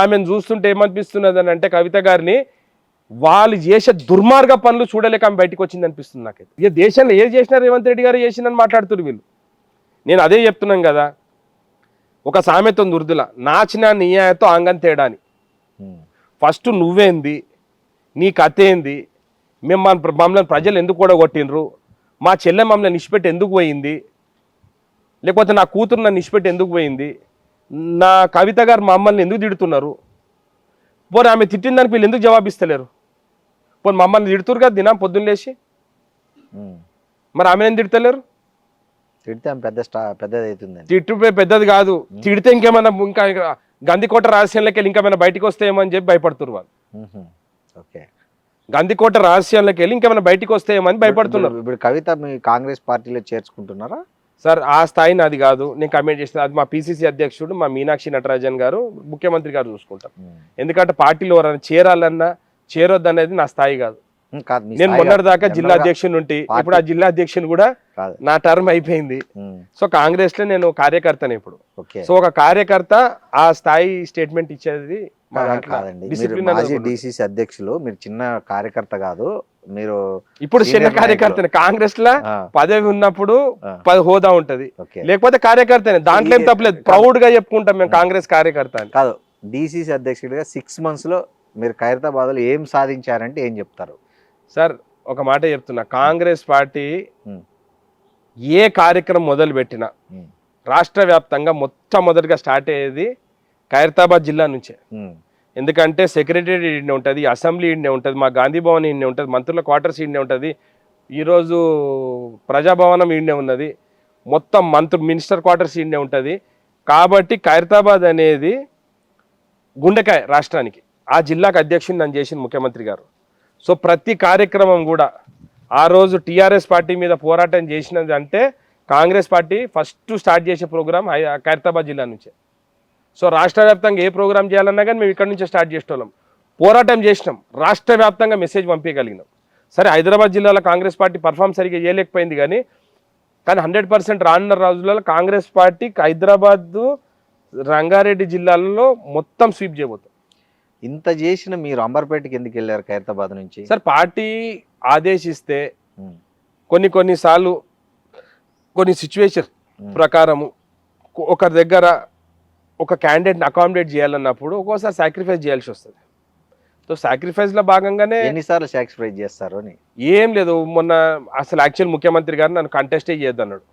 ఆమెను చూస్తుంటే ఏమనిపిస్తున్నది అని అంటే, కవిత గారిని వాళ్ళు చేసే దుర్మార్గ పనులు చూడలేక ఆమె బయటకు వచ్చింది అనిపిస్తుంది నాకైతే. ఇక దేశంలో ఏది చేసినా రేవంత్ రెడ్డి గారు చేసిందని మాట్లాడుతున్నారు వీళ్ళు. నేను అదే చెప్తున్నాం కదా, ఒక సామెత ఉంది ఉర్దూలా, నాచిన నీయాయతో ఆంగన్ తేడా అని. ఫస్ట్ నువ్వేంది, నీ కథ ఏంది, మమ్మల్ని ప్రజలు ఎందుకు కూడా కొట్టినరు, మా చెల్లె మమ్మల్ని నిష్పెట్టి ఎందుకు పోయింది, లేకపోతే నా కూతురు నన్ను నిష్పెట్టి ఎందుకు పోయింది, నా కవిత గారు మమ్మల్ని ఎందుకు తిడుతున్నారు, పోనీ ఆమె తిట్టిన దానికి వీళ్ళు ఎందుకు జవాబిస్తలేరు? పోనీ మమ్మల్ని తిడుతురు కదా దినం పొద్దున్న లేచి, మరి ఆమె ఎందుకు తిడతలేరు? తిడితే ఆమె పెద్దది అవుతుంది. తిట్టుపై పెద్దది కాదు, తిడితే ఇంకేమైనా ఇంకా గందికోట రహస్యంలోకి వెళ్ళి ఇంకేమైనా బయటకు వస్తాయేమని చెప్పి భయపడుతున్నారు వాళ్ళు. ఓకే, గందికోట రహస్యంలోకి వెళ్ళి ఇంకేమైనా బయటకు వస్తాయేమని భయపడుతున్నారు. ఇప్పుడు కవిత మీ కాంగ్రెస్ పార్టీలో చేర్చుకుంటున్నారా? సార్, ఆ స్థాయి నాది కాదు, నేను కమెంట్ చేసిన. అది మా పిసిసి అధ్యక్షుడు మా మీనాక్షి నటరాజన్ గారు, ముఖ్యమంత్రి గారు చూసుకుంటారు. ఎందుకంటే పార్టీలో ఎవరైనా చేరాలన్నా చేరొద్దనేది నా స్థాయి కాదు. నేను మొన్నటి దాకా జిల్లా అధ్యక్షుడు ఉంటే, ఇప్పుడు ఆ జిల్లా అధ్యక్షుడు కూడా నా టర్మ్ అయిపోయింది. సో కాంగ్రెస్ లో నేను కార్యకర్తనే ఇప్పుడు. సో ఒక కార్యకర్త ఆ స్థాయి స్టేట్మెంట్ ఇచ్చేది డిసిసి అధ్యక్షులు. మీరు చిన్న కార్యకర్త కాదు, మీరు ఇప్పుడు చిన్న కార్యకర్తనే. కాంగ్రెస్ లో పదవి ఉన్నప్పుడు హోదా ఉంటది, లేకపోతే కార్యకర్తనే. దాంట్లో ఏం తప్పలేదు, ప్రౌడ్ గా చెప్పుకుంటాం మేము కాంగ్రెస్ కార్యకర్త అని. కాదు, డిసిసి అధ్యక్షుడిగా 6 months లో మీరు ఖైరతాబాద్ లో ఏం సాధించారంటే ఏం చెప్తారు? సార్, ఒక మాట చెప్తున్నా, కాంగ్రెస్ పార్టీ ఏ కార్యక్రమం మొదలు పెట్టినా రాష్ట్ర వ్యాప్తంగా మొట్టమొదటిగా స్టార్ట్ అయ్యేది ఖైరతాబాద్ జిల్లా నుంచే. ఎందుకంటే సెక్రటరీ ఈడనే ఉంటుంది, అసెంబ్లీ ఈడనే ఉంటుంది, మా గాంధీ భవన్ ఈడనే ఉంటుంది, మంత్రుల క్వార్టర్స్ ఈడనే ఉంటుంది, ఈరోజు ప్రజాభవనం ఈడనే ఉన్నది, మొత్తం మినిస్టర్ క్వార్టర్స్ ఈడనే ఉంటుంది. కాబట్టి ఖైరతాబాద్ అనేది గుండెకాయ రాష్ట్రానికి. ఆ జిల్లాకు అధ్యక్షుని నన్ను చేసింది ముఖ్యమంత్రి గారు. సో ప్రతి కార్యక్రమం కూడా ఆ రోజు టీఆర్ఎస్ పార్టీ మీద పోరాటం చేసినది అంటే కాంగ్రెస్ పార్టీ ఫస్ట్ స్టార్ట్ చేసే ప్రోగ్రాం ఖైరతాబాద్ జిల్లా నుంచే. సో రాష్ట్ర వ్యాప్తంగా ఏ ప్రోగ్రామ్ చేయాలన్నా కానీ మేము ఇక్కడ నుంచే స్టార్ట్ చేసేవాళ్ళం, పోరాటం చేసినాం, రాష్ట్ర వ్యాప్తంగా మెసేజ్ పంపించగలిగినాం. సరే, హైదరాబాద్ జిల్లాలో కాంగ్రెస్ పార్టీ పర్ఫార్మ్ సరిగ్గా చేయలేకపోయింది, కానీ 100% రానున్న రోజులలో కాంగ్రెస్ పార్టీ హైదరాబాద్ రంగారెడ్డి జిల్లాలలో మొత్తం స్వీప్ చేయబోతుంది. ఇంత చేసిన మీరు అంబర్పేటకి ఎందుకు వెళ్ళారు ఖైరతాబాద్ నుంచి? సార్, పార్టీ ఆదేశిస్తే కొన్నిసార్లు కొన్ని సిచ్యువేషన్ ప్రకారము ఒకరి దగ్గర ఒక క్యాండిడేట్ని అకామిడేట్ చేయాలన్నప్పుడు ఒక్కోసారి సాక్రిఫైస్ చేయాల్సి వస్తుంది. సో సాక్రిఫైస్లో భాగంగానే ఎన్నిసార్లు సాక్రిఫైస్ చేస్తారు అని ఏం లేదు. మొన్న అసలు యాక్చువల్ ముఖ్యమంత్రి గారు నన్ను కంటెస్టే చేయొద్దన్నాడు.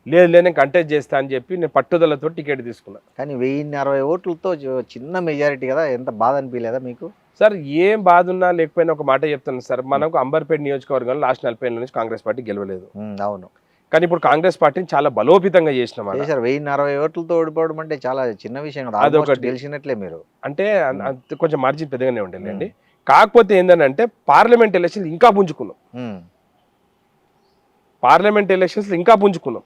లేదు నేను కంటెస్ట్ చేస్తా అని చెప్పి నేను పట్టుదలతో టికెట్ తీసుకున్నాను. కానీ 1060 ఓట్లతో చిన్న మెజారిటీ కదా, ఎంత బాధ అనిపించలేదా మీకు? సార్ ఏం బాధ ఉన్నా లేకపోయినా ఒక మాట చెప్తాను సార్, మనకు అంబర్పేట నియోజకవర్గంలో లాస్ట్ 40 ఏళ్ళ నుంచి కాంగ్రెస్ పార్టీ గెలవలేదు. అవును. కానీ ఇప్పుడు కాంగ్రెస్ పార్టీని చాలా బలోపేతంగా చేసినాం. చేశారు. 1060 ఓట్లతో ఓడిపోవడం అంటే చాలా చిన్న విషయం కదా. అదొకటి. ఆల్మోస్ట్ గెలిచినట్లే మీరు. అంటే కొంచెం మార్జిన్ పెద్దగానే ఉండేదండి. కాకపోతే ఏంటంటే పార్లమెంట్ ఎలక్షన్ ఇంకా పుంజుకున్నాం. పార్లమెంట్ ఎలక్షన్స్ ఇంకా పుంజుకున్నాం.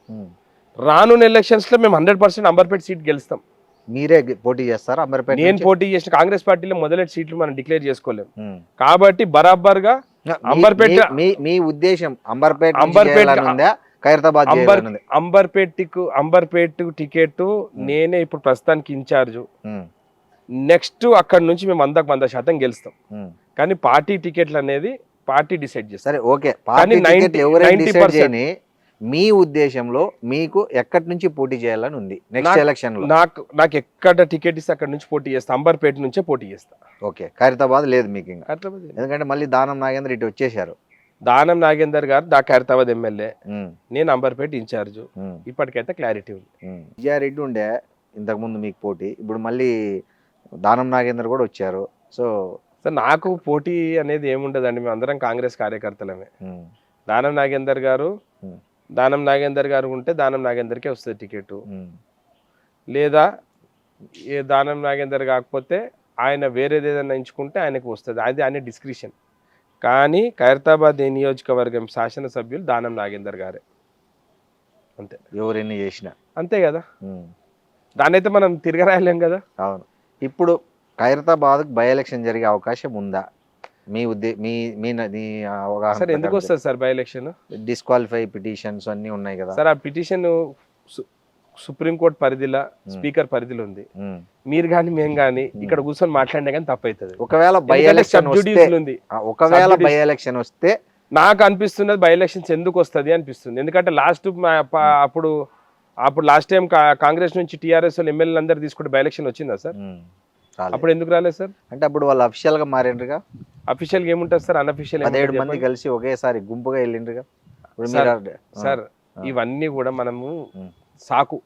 రానున్న ఎలక్షన్స్ లో మేము 100% అంబర్పేట సీట్ గెలుస్తాం. మీరే పోటీ చేస్తారా అంబర్పేట? నేను పోటీ చేసిన కాంగ్రెస్ పార్టీలో మొదలెట్ సీట్లు మనం డిక్లేర్ చేసుకోలేము. కాబట్టి బరాబర్ గా అంబర్పేట మీ ఉద్దేశం అంబర్పేట ఖైరతాబాద్ అంబర్పేట్ టికెట్ నేనే ఇప్పుడు ప్రస్తుతానికి ఇన్ఛార్జ్. నెక్స్ట్ అక్కడ నుంచి మేము 100% గెలుస్తాం. కానీ పార్టీ టికెట్లు అనేది పార్టీ డిసైడ్ చేస్తారు. సరే, ఓకే. పార్టీ టికెట్లు ఎవరైనా డిసైడ్ చేయని మీ ఉద్దేశంలో మీకు ఎక్కడి నుంచి పోటీ చేయాలని ఉంది నెక్స్ట్ ఎలక్షన్ లో? నాకు ఎక్కడ టికెట్ ఇస్తే అక్కడ నుంచి పోటీ చేస్తా. అంబర్పేట నుంచే పోటీ చేస్తా. ఓకే. ఖైరతాబాద్ లేదు మీకు ఇంకా? ఎందుకంటే మళ్ళీ దానం నాగేందర్ ఇటు వచ్చేసారు. దానం నాగేందర్ గారు ఖైరతాబాద్ ఎమ్మెల్యే, నేను అంబర్పేట ఇన్ఛార్జ్. ఇప్పటికైతే క్లారిటీ ఉంది. విజయారెడ్డి ఉండే ఇంతకుముందు మీకు పోటీ, ఇప్పుడు మళ్ళీ దానం నాగేందర్ కూడా వచ్చారు. సో నాకు పోటీ అనేది ఏముండదండి, మేము అందరం కాంగ్రెస్ కార్యకర్తలమే. దానం నాగేందర్ గారు ఉంటే దానం నాగేందర్కే వస్తుంది టికెట్, లేదా ఏ దానం నాగేందర్ కాకపోతే ఆయన వేరేది ఏదైనా ఎంచుకుంటే ఆయనకు వస్తుంది. అది ఆయన డిస్క్రిప్షన్. కానీ ఖైరతాబాద్ నియోజకవర్గం శాసనసభ్యులు దానం నాగేందర్ గారే. అంతే, ఎవరైనా చేసిన అంతే కదా. దాన్ని అయితే మనం తిరగరాయలేం కదా. అవును. ఇప్పుడు ఖైరతాబాద్ బై ఎలక్షన్ జరిగే అవకాశం ఉందా? మీ అవగాహన సార్ ఎందుకు వస్తుంది sir by election? Disqualify petitions అన్ని ఉన్నాయి కదా సార్. ఆ పిటిషన్ సుప్రీంకోర్టు పరిధిలో స్పీకర్ పరిధిలో ఉంది. మీరు కానీ మేము కానీ ఇక్కడ కూర్చొని మాట్లాడినా కానీ తప్పవుతుంది. ఒకవేళ బై ఎలక్షన్ వస్తే నాకు అనిపిస్తున్నది బై ఎలక్షన్స్ ఎందుకు వస్తుంది అనిపిస్తుంది. ఎందుకంటే అప్పుడు లాస్ట్ టైం కాంగ్రెస్ నుంచి టీఆర్ఎస్ వాళ్ళు ఎమ్మెల్యేలు అందరు తీసుకుంటే బై ఎలక్షన్ వచ్చిందా సార్? అప్పుడు ఎందుకు రాలేదు సార్? అంటే అప్పుడు వాళ్ళు అఫీషియల్ గా మారిండ్రుగా. అఫీషియల్ గా ఏముంటుంది సార్? అన్అఫీషియల్ 17 మంది కలిసి ఒకేసారి గుంపుగా వెళ్ళిండ్రుగా. సార్ ఇవన్నీ కూడా మనము సాకు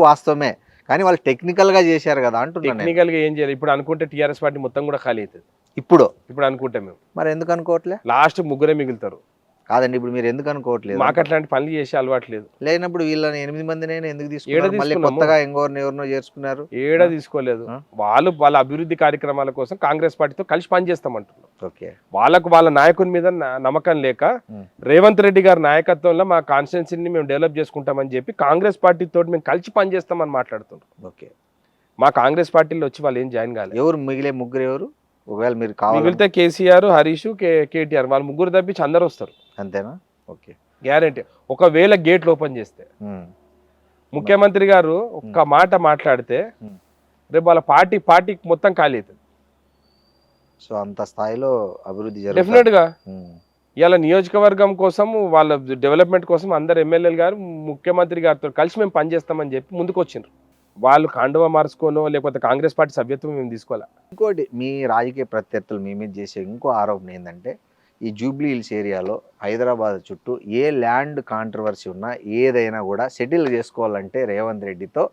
వాస్తవమే, కానీ వాళ్ళు టెక్నికల్ గా చేశారు కదా అంటున్నాను. టెక్నికల్ గా ఏం చేయాలి? ఇప్పుడు అనుకుంటే టీఆర్ఎస్ పార్టీ మొత్తం కూడా ఖాళీ అవుతుంది. ఇప్పుడు అనుకుంటే మేము మరి ఎందుకు అనుకోవట్లే? లాస్ట్ ముగ్గురే మిగులుతారు. కాదండి, ఇప్పుడు మీరు ఎందుకు అనుకోవట్లేదు? మాకు అట్లాంటి పనులు చేసే అలవాటు లేదు. లేనప్పుడు వీళ్ళని 8 మందినైనా ఎందుకు తీసుకున్నారు? మళ్ళీ కొత్తగా ఎవరినో చేర్చుకున్నారు. ఏడా తీసుకోలేదు. వాళ్ళ అభివృద్ధి కార్యక్రమాల కోసం కాంగ్రెస్ పార్టీతో కలిసి పనిచేస్తామంటున్నారు. ఓకే. వాళ్ళ నాయకుని మీద నమ్మకం లేక రేవంత్ రెడ్డి గారి నాయకత్వంలో మా కాన్స్టిట్యున్సీని మేము డెవలప్ చేసుకుంటామని చెప్పి కాంగ్రెస్ పార్టీతో మేము కలిసి పనిచేస్తామని మాట్లాడుతున్నారు. ఓకే. మా కాంగ్రెస్ పార్టీలో వచ్చి వాళ్ళు ఏం జాయిన్ కాలేదు. ఎవరు మిగిలే ముగ్గురు ఎవరు? ఒకవేళ మీరు మిగిలితే కేసీఆర్, హరీష్, కేటీఆర్ వాళ్ళు ముగ్గురు తప్పించి అందరూ వస్తారు. అంతేనా? ఓకే. గ్యారెంటీ. ఒకవేళ గేట్లు ఓపెన్ చేస్తే ముఖ్యమంత్రి గారు ఒక్క మాట మాట్లాడితే రేపు వాళ్ళ పార్టీ మొత్తం ఖాళీ అవుతుంది. సో అంత స్థాయిలో అభివృద్ధి డెఫినెట్ గా. ఇలా నియోజకవర్గం కోసం వాళ్ళ డెవలప్మెంట్ కోసం అందరు ఎమ్మెల్యేలు గారు ముఖ్యమంత్రి గారితో కలిసి మేము పనిచేస్తామని చెప్పి ముందుకు వచ్చిండ్రు. వాళ్ళు కాండవ మార్చుకోనో లేకపోతే కాంగ్రెస్ పార్టీ సభ్యత్వం మేము తీసుకోవాలి. ఇంకోటి, మీ రాజకీయ ప్రత్యర్థులు మీ మీద చేసే ఇంకో ఆరోపణ ఏంటంటే ఈ జూబ్లీ హిల్స్ ఏరియాలో హైదరాబాద్ చుట్టూ ఏ ల్యాండ్ కాంట్రవర్సీ ఉన్నా ఏదైనా కూడా సెటిల్ చేసుకోవాలంటే రేవంత్ రెడ్డితో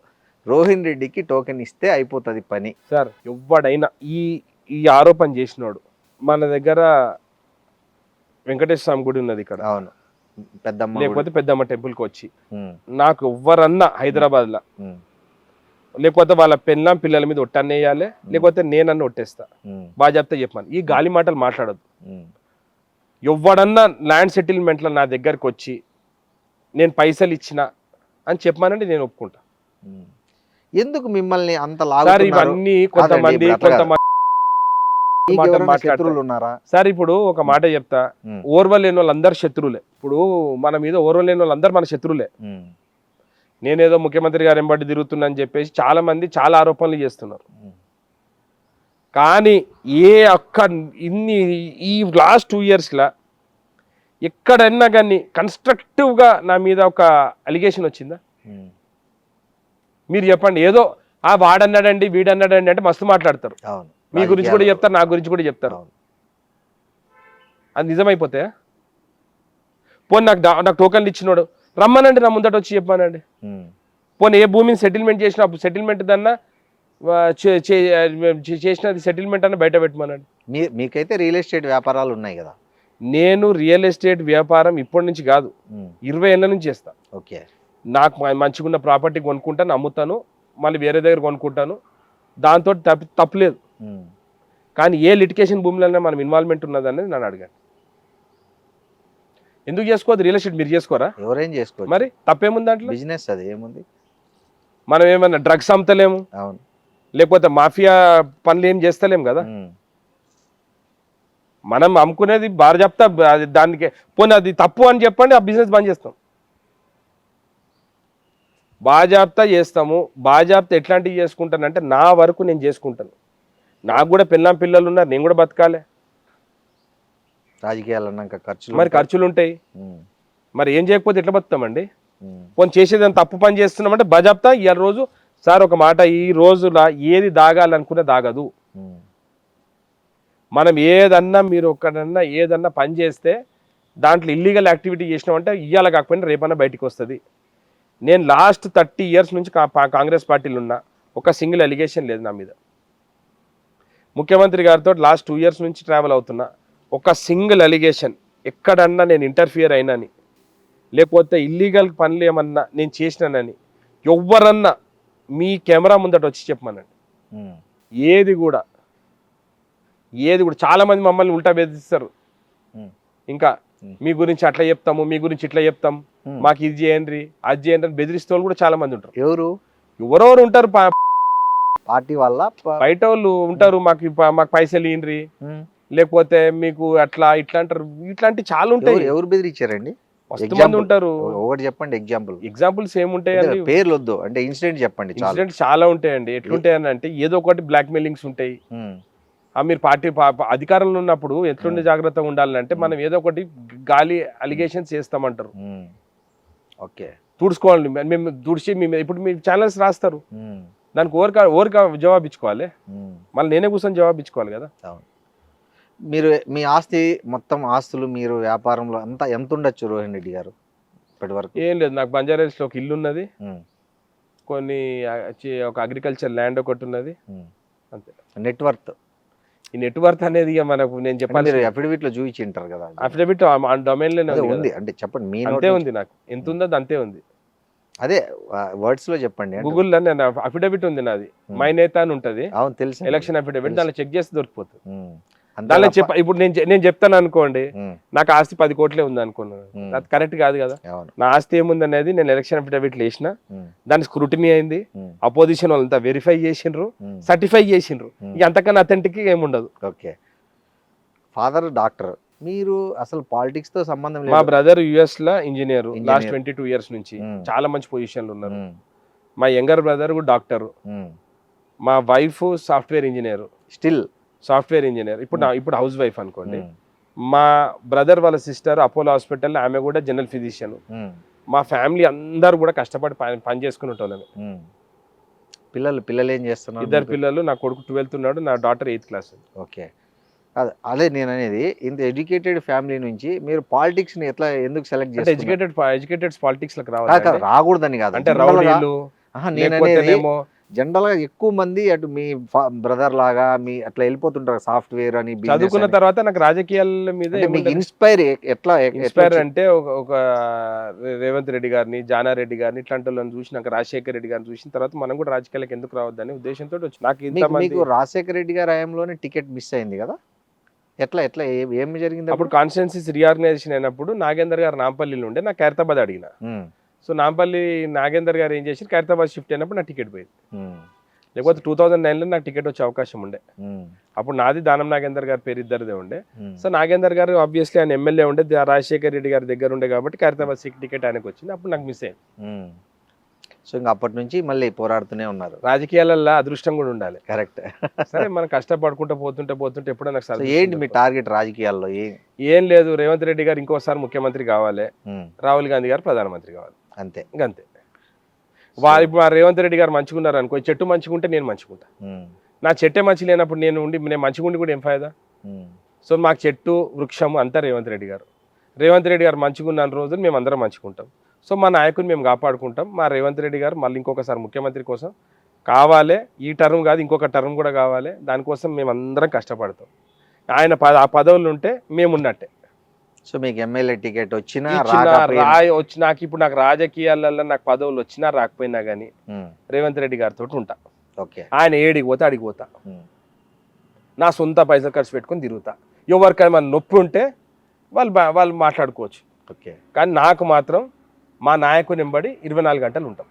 రోహిన్ రెడ్డికి టోకెన్ ఇస్తే అయిపోతుంది పని. సార్ ఎవడైనా ఈ ఆరోపణ చేసినాడు. మన దగ్గర వెంకటేశ్వర స్వామి గుడి ఉన్నది ఇక్కడ. అవును. పెద్దమ్మ లేకపోతే పెద్దమ్మ టెంపుల్కి వచ్చి నాకు ఎవ్వరన్నా హైదరాబాద్లో లేకపోతే వాళ్ళ పిల్లల మీద ఒట్టనేయాలి, లేకపోతే నేనన్నా ఒట్టేస్తా. బాగా చెప్తే చెప్పాను. ఈ గాలి మాటలు మాట్లాడద్దు. ఎవడన్నా ల్యాండ్ సెటిల్మెంట్లో నా దగ్గరకు వచ్చి నేను పైసలు ఇచ్చిన అని చెప్పానంటే నేను ఒప్పుకుంటా. ఎందుకు మిమ్మల్ని అంత ఇవన్నీ కొంతమంది సార్ ఇప్పుడు ఒక మాట చెప్తా, ఓర్వలేని వాళ్ళందరూ శత్రువులే. ఇప్పుడు మన మీద ఓర్వలేని వాళ్ళందరూ మన శత్రువులే. నేనేదో ముఖ్యమంత్రి గారు ఎంబడి తిరుగుతున్నా అని చెప్పేసి చాలా మంది చాలా ఆరోపణలు చేస్తున్నారు. కానీ ఈ లాస్ట్ 2 yearsలో ఎక్కడన్నా కానీ కన్స్ట్రక్టివ్గా నా మీద ఒక అలిగేషన్ వచ్చిందా? మీరు చెప్పండి. ఏదో వాడన్నాడండి వీడన్నాడండి అంటే మస్తు మాట్లాడతారు. మీ గురించి కూడా చెప్తారు, నా గురించి కూడా చెప్తారు. అది నిజమైపోతే పోనీ నాకు టోకన్లు ఇచ్చినోడు రమ్మనండి, నా ముందట వచ్చి చెప్పానండి. పోనీ ఏ భూమిని సెటిల్మెంట్ చేసినా సెటిల్మెంట్ దన్నా చేసినది సెటిల్మెంట్ అన్న బయట పెట్టమనండి. మీకైతే రియల్ ఎస్టేట్ వ్యాపారాలు ఉన్నాయి కదా. నేను రియల్ ఎస్టేట్ వ్యాపారం ఇప్పటి నుంచి కాదు, 20 ఏళ్ళ నుంచి చేస్తా. ఓకే. నాకు మంచిగున్న ప్రాపర్టీ కొనుక్కుంటాను, అమ్ముతాను, మళ్ళీ వేరే దగ్గర కొనుక్కుంటాను, దాంతో తప్పులేదు. కానీ ఏ లిటికేషన్ భూములైనా మనం ఇన్వాల్వ్మెంట్ ఉన్నదనేది నన్ను అడిగాను. ఎందుకు చేసుకోవద్దు? రియల్ ఎస్టేట్ మీరు చేసుకోరా? ఎవరైనా చేసుకోవచ్చు. మరి తప్పేముంది దాంట్లో? బిజినెస్ అది ఏముంది. మనం ఏమన్నా డ్రగ్స్ అమ్ముతలేము, అవును, లేకపోతే మాఫియా పనులు ఏం చేస్తలేము కదా. మనం అమ్ముకునేది బాగా చెప్తా, దానికి పోనీ అది తప్పు అని చెప్పండి, ఆ బిజినెస్ బంద్ చేస్తాం. బాజాబ్తా చేస్తాము. బాజాబ్తా ఎట్లాంటివి చేసుకుంటానంటే నా వరకు నేను చేసుకుంటాను. నాకు కూడా పిల్లలు ఉన్నారు, నేను కూడా బతకాలి. రాజకీయాలు అన్నాక ఖర్చులు, మరి ఖర్చులు ఉంటాయి. మరి ఏం చేయకపోతే ఎట్లా బతుకుతామండి? పోనీ చేసేదాన్ని తప్పు పని చేస్తున్నామంటే బాజాబ్తా ఇవాళ రోజు సార్ ఒక మాట, ఈ రోజులా ఏది దాగాలనుకునే దాగదు. మనం ఏదన్నా మీరు ఒక్కడన్నా ఏదన్నా పని చేస్తే దాంట్లో ఇల్లీగల్ యాక్టివిటీ చేసినామంటే ఇవాళ కాకపోయినా రేపన్నా బయటికి వస్తుంది. నేను లాస్ట్ 30 years నుంచి కాంగ్రెస్ పార్టీలో ఉన్నా, ఒక సింగిల్ అలిగేషన్ లేదు నా మీద. ముఖ్యమంత్రి గారితో లాస్ట్ 2 years నుంచి ట్రావెల్ అవుతున్నా, ఒక సింగిల్ అలిగేషన్ ఎక్కడన్నా నేను ఇంటర్ఫియర్ అయినని, లేకపోతే ఇల్లీగల్ పనులు ఏమన్నా నేను చేసినానని ఎవరన్నా మీ కెమెరా ముందట వచ్చి చెప్పమనండి. ఏది కూడా చాలా మంది మమ్మల్ని ఉల్టా బెదిరిస్తారు. ఇంకా మీ గురించి అట్లా చెప్తాము, మీ గురించి ఇట్లా చెప్తాం, మాకు ఇది చేయండి అది చేయండి అని బెదిరిస్తే వాళ్ళు కూడా చాలా మంది ఉంటారు. ఎవరెవరు ఉంటారు, పార్టీ వల్ల బయట వాళ్ళు ఉంటారు. మాకు పైసలు ఇయ్యండి, లేకపోతే మీకు అట్లా ఇట్లా అంటారు. ఇట్లాంటి చాలా ఉంటాయి. ఎవరు బెదిరించారండి? మస్తు మంది ఉంటారు. ఒకటి చెప్పండి, ఎగ్జాంపుల్స్ ఏముంటాయండి? పేర్లు వద్దు, అంటే ఇన్సిడెంట్ చెప్పండి. ఇన్సిడెంట్ చాలా ఉంటాయండి. ఎట్లుంటాయని అంటే ఏదో ఒకటి బ్లాక్ మెయిలింగ్స్ ఉంటాయి. మీరు పార్టీ అధికారంలో ఉన్నప్పుడు ఎట్లుండే జాగ్రత్తగా ఉండాలంటే మనం ఏదో ఒకటి గాలి అలిగేషన్స్ చేస్తామంటారు. ఓకే, తుడుచుకోవాలి. మేము తుడిచి ఇప్పుడు మీ ఛానల్స్ రాస్తారు, దానికి ఓరిక జవాబు ఇచ్చుకోవాలి. మళ్ళీ నేనే కూర్చొని జవాబు ఇచ్చుకోవాలి కదా. మీరు మీ ఆస్తి మొత్తం ఆస్తులు మీరు వ్యాపారంలో అంతా ఎంత ఉండొచ్చు రోహిన్ రెడ్డి గారు ఇప్పటి వరకు? ఏం లేదు, నాకు బంజారాహిల్స్లో ఒక ఇల్లు ఉన్నది, కొన్ని ఒక అగ్రికల్చర్ ల్యాండ్ ఒకటి ఉన్నది, అంతే. నెట్వర్త్, ఈ నెట్వర్క్ అనేది ఇక మనకు నేను చెప్పాలి, అఫిడవిట్ లో చూపించింటారు కదా. అఫిడవిట్ డొమైన్ లోనే ఉంది, అంటే చెప్పండి. మీ అంతే ఉంది, నాకు ఎంత ఉందో అంతే ఉంది. అదే వర్డ్స్ లో చెప్పండి. గూగుల్లో నేను అఫిడవిట్ ఉంది నాది, మై నేత అని ఉంటది. అవును, తెలుసు. ఎలక్షన్ అఫిడవిట్, దానిలో చెక్ చేసి దొరికిపోతుంది. దానిలో ఇప్పుడు నేను చెప్తాను అనుకోండి, నాకు ఆస్తి 10 కోట్లే ఉంది అనుకున్నాను, అది కరెక్ట్ కాదు కదా. నా ఆస్తి ఏముంది అనేది నేను ఎలక్షన్ అఫిడవిట్ వేసిన, దాని స్క్రూటినీ అయింది, అపోజిషన్ వాళ్ళంతా వెరిఫై చేసిండ్రు, సర్టిఫై చేసిండ్రు. ఇక అంతకన్నా అథెంటిక్ ఏముండదు. ఓకే. ఫాదర్ డాక్టర్, మీరు అసలు పాలిటిక్స్ తో సంబంధం లేదు. మా బ్రదర్ US లో ఇంజనీర్, లాస్ట్ 22 years నుంచి చాలా మంచి పొజిషన్లు ఉన్నారు. మా యంగర్ బ్రదర్ కూడా డాక్టర్, మా wife software engineer, still software engineer. ఇప్పుడు హౌస్ వైఫ్ అనుకోండి. మా బ్రదర్ వాళ్ళ సిస్టర్ అపోలో హాస్పిటల్, ఆమె కూడా జనరల్ ఫిజిషియన్. మా ఫ్యామిలీ అందరూ కూడా కష్టపడి పని చేసుకునే వాళ్ళని. పిల్లలు ఏం చేస్తున్నారు? 2 పిల్లలు, నా కొడుకు 12th ఉన్నాడు, నా డాటర్ 8th class. ఓకే. అదే నేను అనేది, ఇంత ఎడ్యుకేటెడ్ ఫ్యామిలీ నుంచి మీరు పాలిటిక్స్ ని ఎందుకు సెలెక్ట్ చేస్తారు? ఎడ్యుకేటెడ్ పాలిటిక్స్ లకు రాకూడదని కాదు, అంటే రౌడీలు, నేనేమో జనరల్ గా ఎక్కువ మంది అటు మీ బ్రదర్ లాగా మీ అట్లా వెళ్ళిపోతుంటారు సాఫ్ట్వేర్ అని. చదువుకున్న తర్వాత నాకు రాజకీయాల మీద ఇన్స్పైర్ అంటే ఒక రేవంత్ రెడ్డి గారిని, జానారెడ్డి గారిని, ఇట్లాంటి వాళ్ళని చూసి, నాకు రాజశేఖర్ రెడ్డి గారిని చూసిన తర్వాత మనం కూడా రాజకీయాలకు ఎందుకు రావద్దని ఉద్దేశంతో వచ్చి. నాకు రాజశేఖర్ రెడ్డి గారి హయాంలోనే టికెట్ మిస్ అయింది కదా, ఎట్లా ఏమి జరిగింది? అప్పుడు కాన్స్టిట్యున్సీస్ రీఆర్గనైజేషన్ అయినప్పుడు నాగేందర్ గారు నాంపల్లిలో ఉండే, నాకు ఖైరతాబాద్ అడిగిన. సో నాంపల్లి నాగేందర్ గారు ఏం చేసి ఖైరతాబాద్ షిఫ్ట్ అయినప్పుడు నాకు టికెట్ పోయింది. లేకపోతే 2009లో నాకు టికెట్ వచ్చే అవకాశం ఉండే. అప్పుడు నాది దానం నాగేందర్ గారి పేరు ఇద్దరిదే ఉండే. సో నాగేందర్ గారు ఆబ్వియస్లీ ఆయన ఎమ్మెల్యే ఉండే, రాజశేఖర్ రెడ్డి గారి దగ్గర ఉండే కాబట్టి ఖైరతాబాద్ టికెట్ ఆయనకు వచ్చింది. అప్పుడు నాకు మిస్ అయింది. సో ఇంకా అప్పటి నుంచి మళ్ళీ పోరాడుతూనే ఉన్నారు. రాజకీయాలలో అదృష్టం కూడా ఉండాలి. కరెక్ట్. సరే, మనం కష్టపడుకుంటూ పోతుంటే ఎప్పుడో నాకు ఏంటి మీ టార్గెట్ రాజకీయాల్లో? ఏం లేదు, రేవంత్ రెడ్డి గారు ఇంకోసారి ముఖ్యమంత్రి కావాలి, రాహుల్ గాంధీ గారు ప్రధానమంత్రి కావాలి, అంతే. ఇంకంతే. ఇప్పుడు రేవంత్ రెడ్డి గారు మంచిగున్నారు అనుకో, చెట్టు మంచిగుంటే నేను మంచిగుంటా. నా చెట్టే మంచి లేనప్పుడు నేను మంచిగుండి కూడా ఏం ఫాయిదా? సో మాకు చెట్టు వృక్షము అంతా రేవంత్ రెడ్డి గారు. రేవంత్ రెడ్డి గారు మంచిగున్న రోజులు మేము అందరం మంచిగుంటాం. సో మా నాయకుని మేము కాపాడుకుంటాం. మా రేవంత్ రెడ్డి గారు మళ్ళీ ఇంకొకసారి ముఖ్యమంత్రి కోసం కావాలి, ఈ టర్మ్ కాదు ఇంకొక టర్మ్ కూడా కావాలి, దానికోసం మేము అందరం కష్టపడతాం. ఆయన ఆ పదవులు ఉంటే మేము ఉన్నట్టే. సో మీకు ఎమ్మెల్యే టికెట్ వచ్చినా వచ్చి నాకు రాజకీయాలలో నాకు పదవులు వచ్చినా రాకపోయినా కానీ రేవంత్ రెడ్డి గారితో ఉంటా. ఓకే, ఆయన ఏడికి పోతా అడిగి పోతా, నా సొంత పైసలు ఖర్చు పెట్టుకొని తిరుగుతా. ఎవరికైనా మన నొప్పి ఉంటే వాళ్ళు మాట్లాడుకోవచ్చు. ఓకే, కానీ నాకు మాత్రం మా నాయకుని వెంబడి 24 గంటలు ఉంటాం.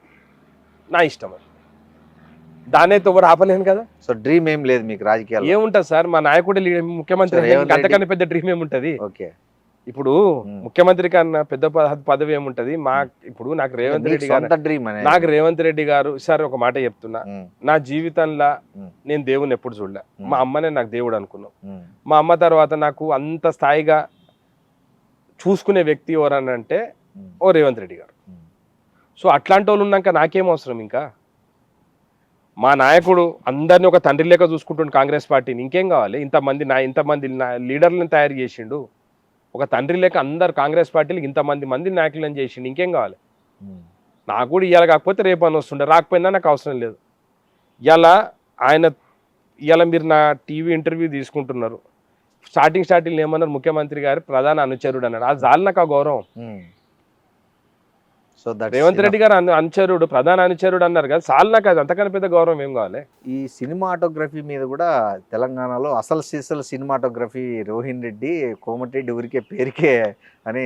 నా ఇష్టం అది, దాని అయితే ఎవరు ఆపలేను కదా. సో డ్రీమ్ ఏం లేదు మీకు రాజకీయాలు? ఏముంటుంది సార్, మా నాయకుడు ముఖ్యమంత్రి, అంతకన్నా పెద్ద డ్రీమ్ ఏముంటది? ఓకే, ఇప్పుడు ముఖ్యమంత్రి కన్నా పెద్ద పదవి ఏముంటది? ఇప్పుడు నాకు రేవంత్ రెడ్డి గారు రేవంత్ రెడ్డి గారు సార్ ఒక మాట చెప్తున్నా, నా జీవితంలో నేను దేవుని ఎప్పుడు చూడలే. మా అమ్మనే నాకు దేవుడు అనుకున్నాం. మా అమ్మ తర్వాత నాకు అంత స్థాయిగా చూసుకునే వ్యక్తి ఎవరనంటే ఓ రేవంత్ రెడ్డి గారు. సో అట్లాంటి వాళ్ళు ఉన్నాక నాకేం అవసరం ఇంకా? మా నాయకుడు అందరినీ ఒక తండ్రి లేక చూసుకుంటుండు కాంగ్రెస్ పార్టీని, ఇంకేం కావాలి? ఇంతమంది లీడర్లను తయారు చేసిండు, ఒక తండ్రి లేక అందరు కాంగ్రెస్ పార్టీలకు ఇంతమంది నాయకులను చేసిండు, ఇంకేం కావాలి? నాకు కూడా ఇవాళ కాకపోతే రేపు అని వస్తుండే, రాకపోయినా నాకు అవసరం లేదు. ఇవాళ మీరు నా టీవీ ఇంటర్వ్యూ తీసుకుంటున్నారు, స్టార్టింగ్ ఏమన్నారు? ముఖ్యమంత్రి గారు ప్రధాన అనుచరుడు అన్నాడు. అది చాలు నాకు ఆ గౌరవం. సో రేవంత్ రెడ్డి గారు అనుచరుడు, ప్రధాన అనుచరుడు అన్నారు కదా, చాలు నాకు అది, అంతకన్నా పెద్ద గౌరవం ఏం కావాలి? ఈ సినిమాటోగ్రఫీ మీద కూడా తెలంగాణలో అసలు సినిమాటోగ్రఫీ రోహిన్ రెడ్డి, కోమటిరెడ్డి ఊరికే పేరుకే అని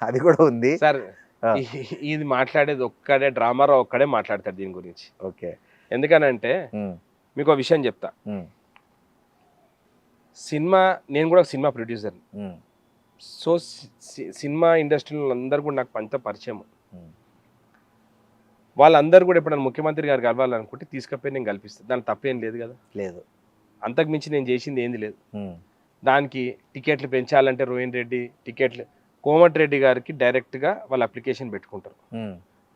అది కూడా ఉంది సార్. ఇది మాట్లాడేది ఒక్కడే డ్రామారావు ఒక్కడే మాట్లాడతాడు దీని గురించి. ఓకే, ఎందుకనంటే మీకు ఒక విషయం చెప్తా. నేను కూడా సినిమా ప్రొడ్యూసర్. సో సినిమా ఇండస్ట్రీలో అందరు కూడా నాకు పంత పరిచయం. వాళ్ళందరూ కూడా ఎప్పుడైనా ముఖ్యమంత్రి గారు కలవాలనుకుంటే తీసుకపోయి నేను కల్పిస్తాను, దానికి తప్పేం లేదు కదా. లేదు, అంతకు మించి నేను చేసింది ఏంది లేదు. దానికి టికెట్లు పెంచాలంటే రోహిన్ రెడ్డి కోమటిరెడ్డి గారికి డైరెక్ట్గా వాళ్ళు అప్లికేషన్ పెట్టుకుంటారు.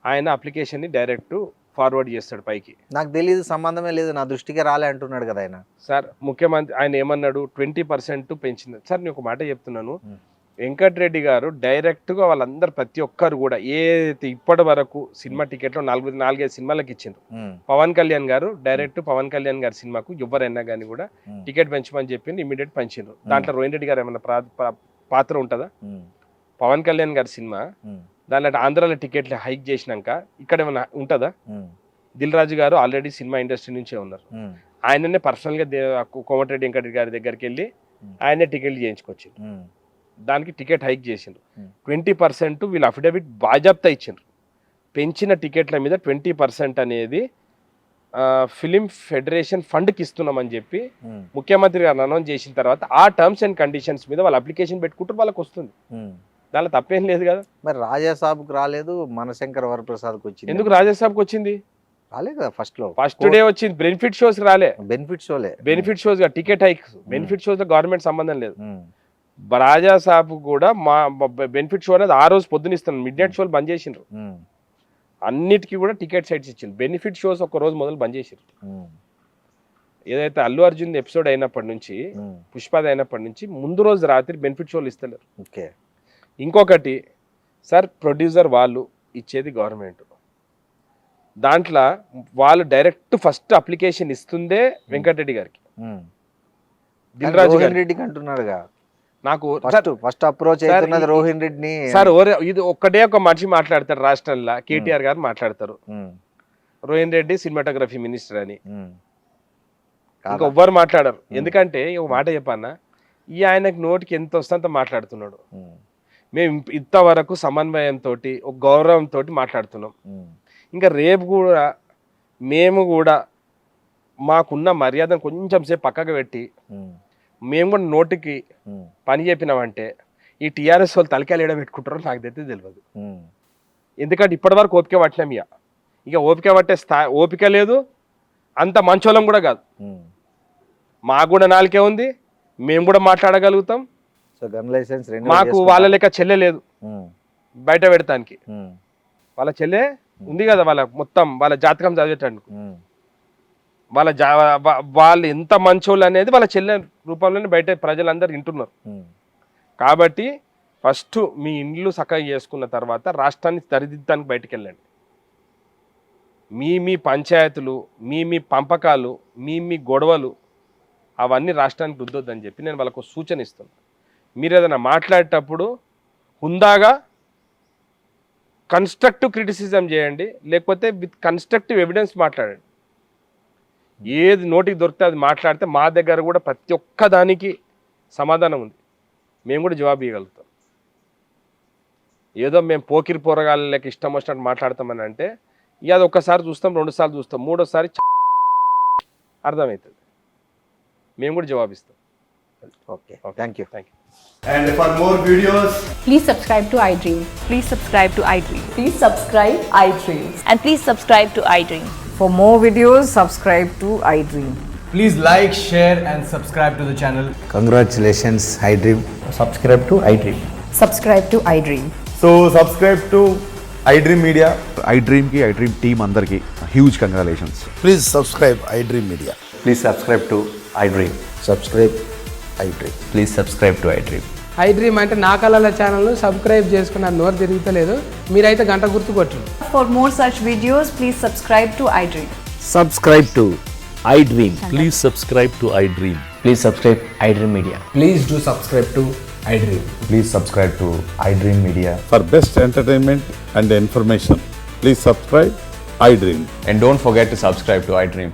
ఆయన అప్లికేషన్ని డైరెక్ట్ ఫార్వర్డ్ చేస్తాడు పైకి. నాకు తెలియదు, సంబంధమే లేదు, నా దృష్టికి రాలే అంటున్నాడు కదా ఆయన. సార్ ముఖ్యమంత్రి ఆయన ఏమన్నాడు? 20% పెంచింది. సార్ నేను ఒక మాట చెప్తున్నాను, వెంకటరెడ్డి గారు డైరెక్ట్గా వాళ్ళందరూ ప్రతి ఒక్కరు కూడా ఏదైతే ఇప్పటి వరకు సినిమా టికెట్లో 4-5 సినిమాలకు ఇచ్చిండ్రు. పవన్ కళ్యాణ్ గారు డైరెక్ట్ పవన్ కళ్యాణ్ గారి సినిమాకు ఎవరైనా కానీ కూడా టికెట్ పెంచమని చెప్పింది, ఇమీడియట్ పెంచిండ్రు. దాంట్లో రోహిన్ రెడ్డి గారు ఏమన్నా పాత్ర ఉంటుందా? పవన్ కళ్యాణ్ గారి సినిమా దాంట్లో ఆంధ్రాలో టికెట్లు హైక్ చేసినాక ఇక్కడ ఏమైనా ఉంటుందా? దిల్ రాజు గారు ఆల్రెడీ సినిమా ఇండస్ట్రీ నుంచే ఉన్నారు. ఆయననే పర్సనల్గా కోమటిరెడ్డి వెంకటరెడ్డి గారి దగ్గరికి వెళ్ళి ఆయనే టికెట్లు చేయించుకొచ్చిండ్రు. దానికి టికెట్ హైక్ చేసిండ్రు. 20% వీళ్ళు అఫిడవిట్ బాజాప్తా ఇచ్చిండ్రు. పెంచిన టికెట్ల మీద 20% అనేది ఫిలిం ఫెడరేషన్ ఫండ్కి ఇస్తున్నామని చెప్పి ముఖ్యమంత్రి గారు అనౌన్స్ చేసిన తర్వాత ఆ టర్మ్స్ అండ్ కండిషన్స్ మీద వాళ్ళు అప్లికేషన్ పెట్టుకుంటారు, వాళ్ళకి వస్తుంది. దానిలో తప్పేం లేదు కదా. మరి రాజాసాబ్కి రాలేదు, మనశంకర్ వరప్రసాద్కి వచ్చింది. ఎందుకు రాజాసాబ్కి వచ్చింది? రాలేదు కదా, ఫస్ట్ డే వచ్చింది. బెనిఫిట్ షోస్ రాలే, benefit shows ticket hike, benefit shows government సంబంధం లేదు. రాజాసాబ్ కూడా మా బెనిఫిట్ షో అనేది ఆ రోజు పొద్దున ఇస్తాను, మిడ్ నైట్ షోలు బంద్ చేసిండ్రు. అన్నిటికీ కూడా టికెట్ సైట్స్ ఇచ్చిండ్రు. బెనిఫిట్ షోస్ ఒక రోజు మొదలు బంద్ చేసిండ్రు. ఏదైతే అల్లు అర్జున్ ఎపిసోడ్ అయినప్పటి నుంచి, పుష్పది అయినప్పటి నుంచి ముందు రోజు రాత్రి బెనిఫిట్ షోలు ఇస్తలేరు. ఇంకొకటి సార్, ప్రొడ్యూసర్ వాళ్ళు ఇచ్చేది గవర్నమెంట్, దాంట్లో వాళ్ళు డైరెక్ట్ ఫస్ట్ అప్లికేషన్ ఇస్తుందే వెంకటరెడ్డి గారికి, దిల్ రాజు రెడ్డికి అంటున్నారుగా. నాకు ఫస్ట్ అప్రోచ్ అవుతున్నది రోహిన్ రెడ్డిని. సార్ ఇది ఒక్కటే ఒక మనిషి మాట్లాడతారు రాష్ట్రంలో, కేటీఆర్ గారు మాట్లాడతారు రోహిన్ రెడ్డి సినిమాటోగ్రఫీ మినిస్టర్ అని, ఇంకా ఎవ్వరు మాట్లాడరు. ఎందుకంటే ఒక మాట చెప్పన్నా, ఆయనకు నోటికి ఎంత వస్తే అంత మాట్లాడుతున్నాడు. మేము ఇంతవరకు సమన్వయంతో ఒక గౌరవంతో మాట్లాడుతున్నాం. ఇంకా రేపు కూడా మేము కూడా మాకున్న మర్యాదను కొంచెం సేపు పక్కకు పెట్టి మేము కూడా నోటికి పని చెప్పినామంటే ఈ టీఆర్ఎస్ వాళ్ళు తలకాయలు ఏడ పెట్టుకుంటారో నాకు తెలియదు. ఎందుకంటే ఇప్పటి వరకు ఓపిక పట్టినాం, ఇక ఓపిక పట్టే ఓపిక లేదు, అంత మంచోళం కూడా కాదు. మాకు కూడా నాలుకే ఉంది, మేము కూడా మాట్లాడగలుగుతాం. మాకు వాళ్ళ లెక్క చెల్లె లేదు బయట పెడతానికి. వాళ్ళ చెల్లె ఉంది కదా, వాళ్ళ మొత్తం వాళ్ళ జాతకం చదివేటానికి వాళ్ళు ఎంత మంచోళ్ళు అనేది వాళ్ళ చెల్లె రూపంలోనే బయట ప్రజలందరూ వింటున్నారు. కాబట్టి ఫస్ట్ మీ ఇండ్లు చక్కగా చేసుకున్న తర్వాత రాష్ట్రాన్ని సరిదిద్దడానికి బయటకు వెళ్ళండి. మీ పంచాయతీలు మీ పంపకాలు మీ గొడవలు అవన్నీ రాష్ట్రానికి రుద్దొద్దని చెప్పి నేను వాళ్ళకు సూచన ఇస్తున్నాను. మీరు ఏదైనా మాట్లాడేటప్పుడు హుందాగా కన్స్ట్రక్టివ్ క్రిటిసిజం చేయండి, లేకపోతే విత్ కన్స్ట్రక్టివ్ ఎవిడెన్స్ మాట్లాడండి. ఏది నోటికి దొరికితే అది మాట్లాడితే మా దగ్గర కూడా ప్రతి ఒక్క దానికి సమాధానం ఉంది, మేము కూడా జవాబు ఇవ్వగలుగుతాం. ఏదో మేము పోకిరి పోరగాళ్ళ లేక ఇష్టం వచ్చినట్టు మాట్లాడతామని అంటే ఇక అది ఒక్కసారి చూస్తాం, 2 సార్లు చూస్తాం, 3వసారి అర్థమవుతుంది, మేము కూడా జవాబిస్తాం. Okay, thank you. And for more videos, Please subscribe to iDream. Please subscribe to iDream. Please subscribe iDream. And please subscribe to iDream. For more videos, subscribe to iDream. please like, share and subscribe to the channel. Congratulations, iDream. Subscribe to iDream. Subscribe to iDream. So subscribe to iDream Media. iDream की iDream team अंदर की huge congratulations. Please subscribe iDream Media. Please subscribe to iDream. Subscribe iDream. Please subscribe to iDream. iDream అంటే నా కళల ఛానల్ను subscribe చేసుకున్న నోరు తిరుగుతలేదు, మీరైతే గంట గుర్తు కొట్టండి. For more such videos, please subscribe to iDream. Subscribe to iDream. Please subscribe to iDream. Please subscribe iDream Media. Please do subscribe to iDream. Please subscribe to iDream Media. For best entertainment and information, please subscribe iDream. And don't forget to subscribe to iDream.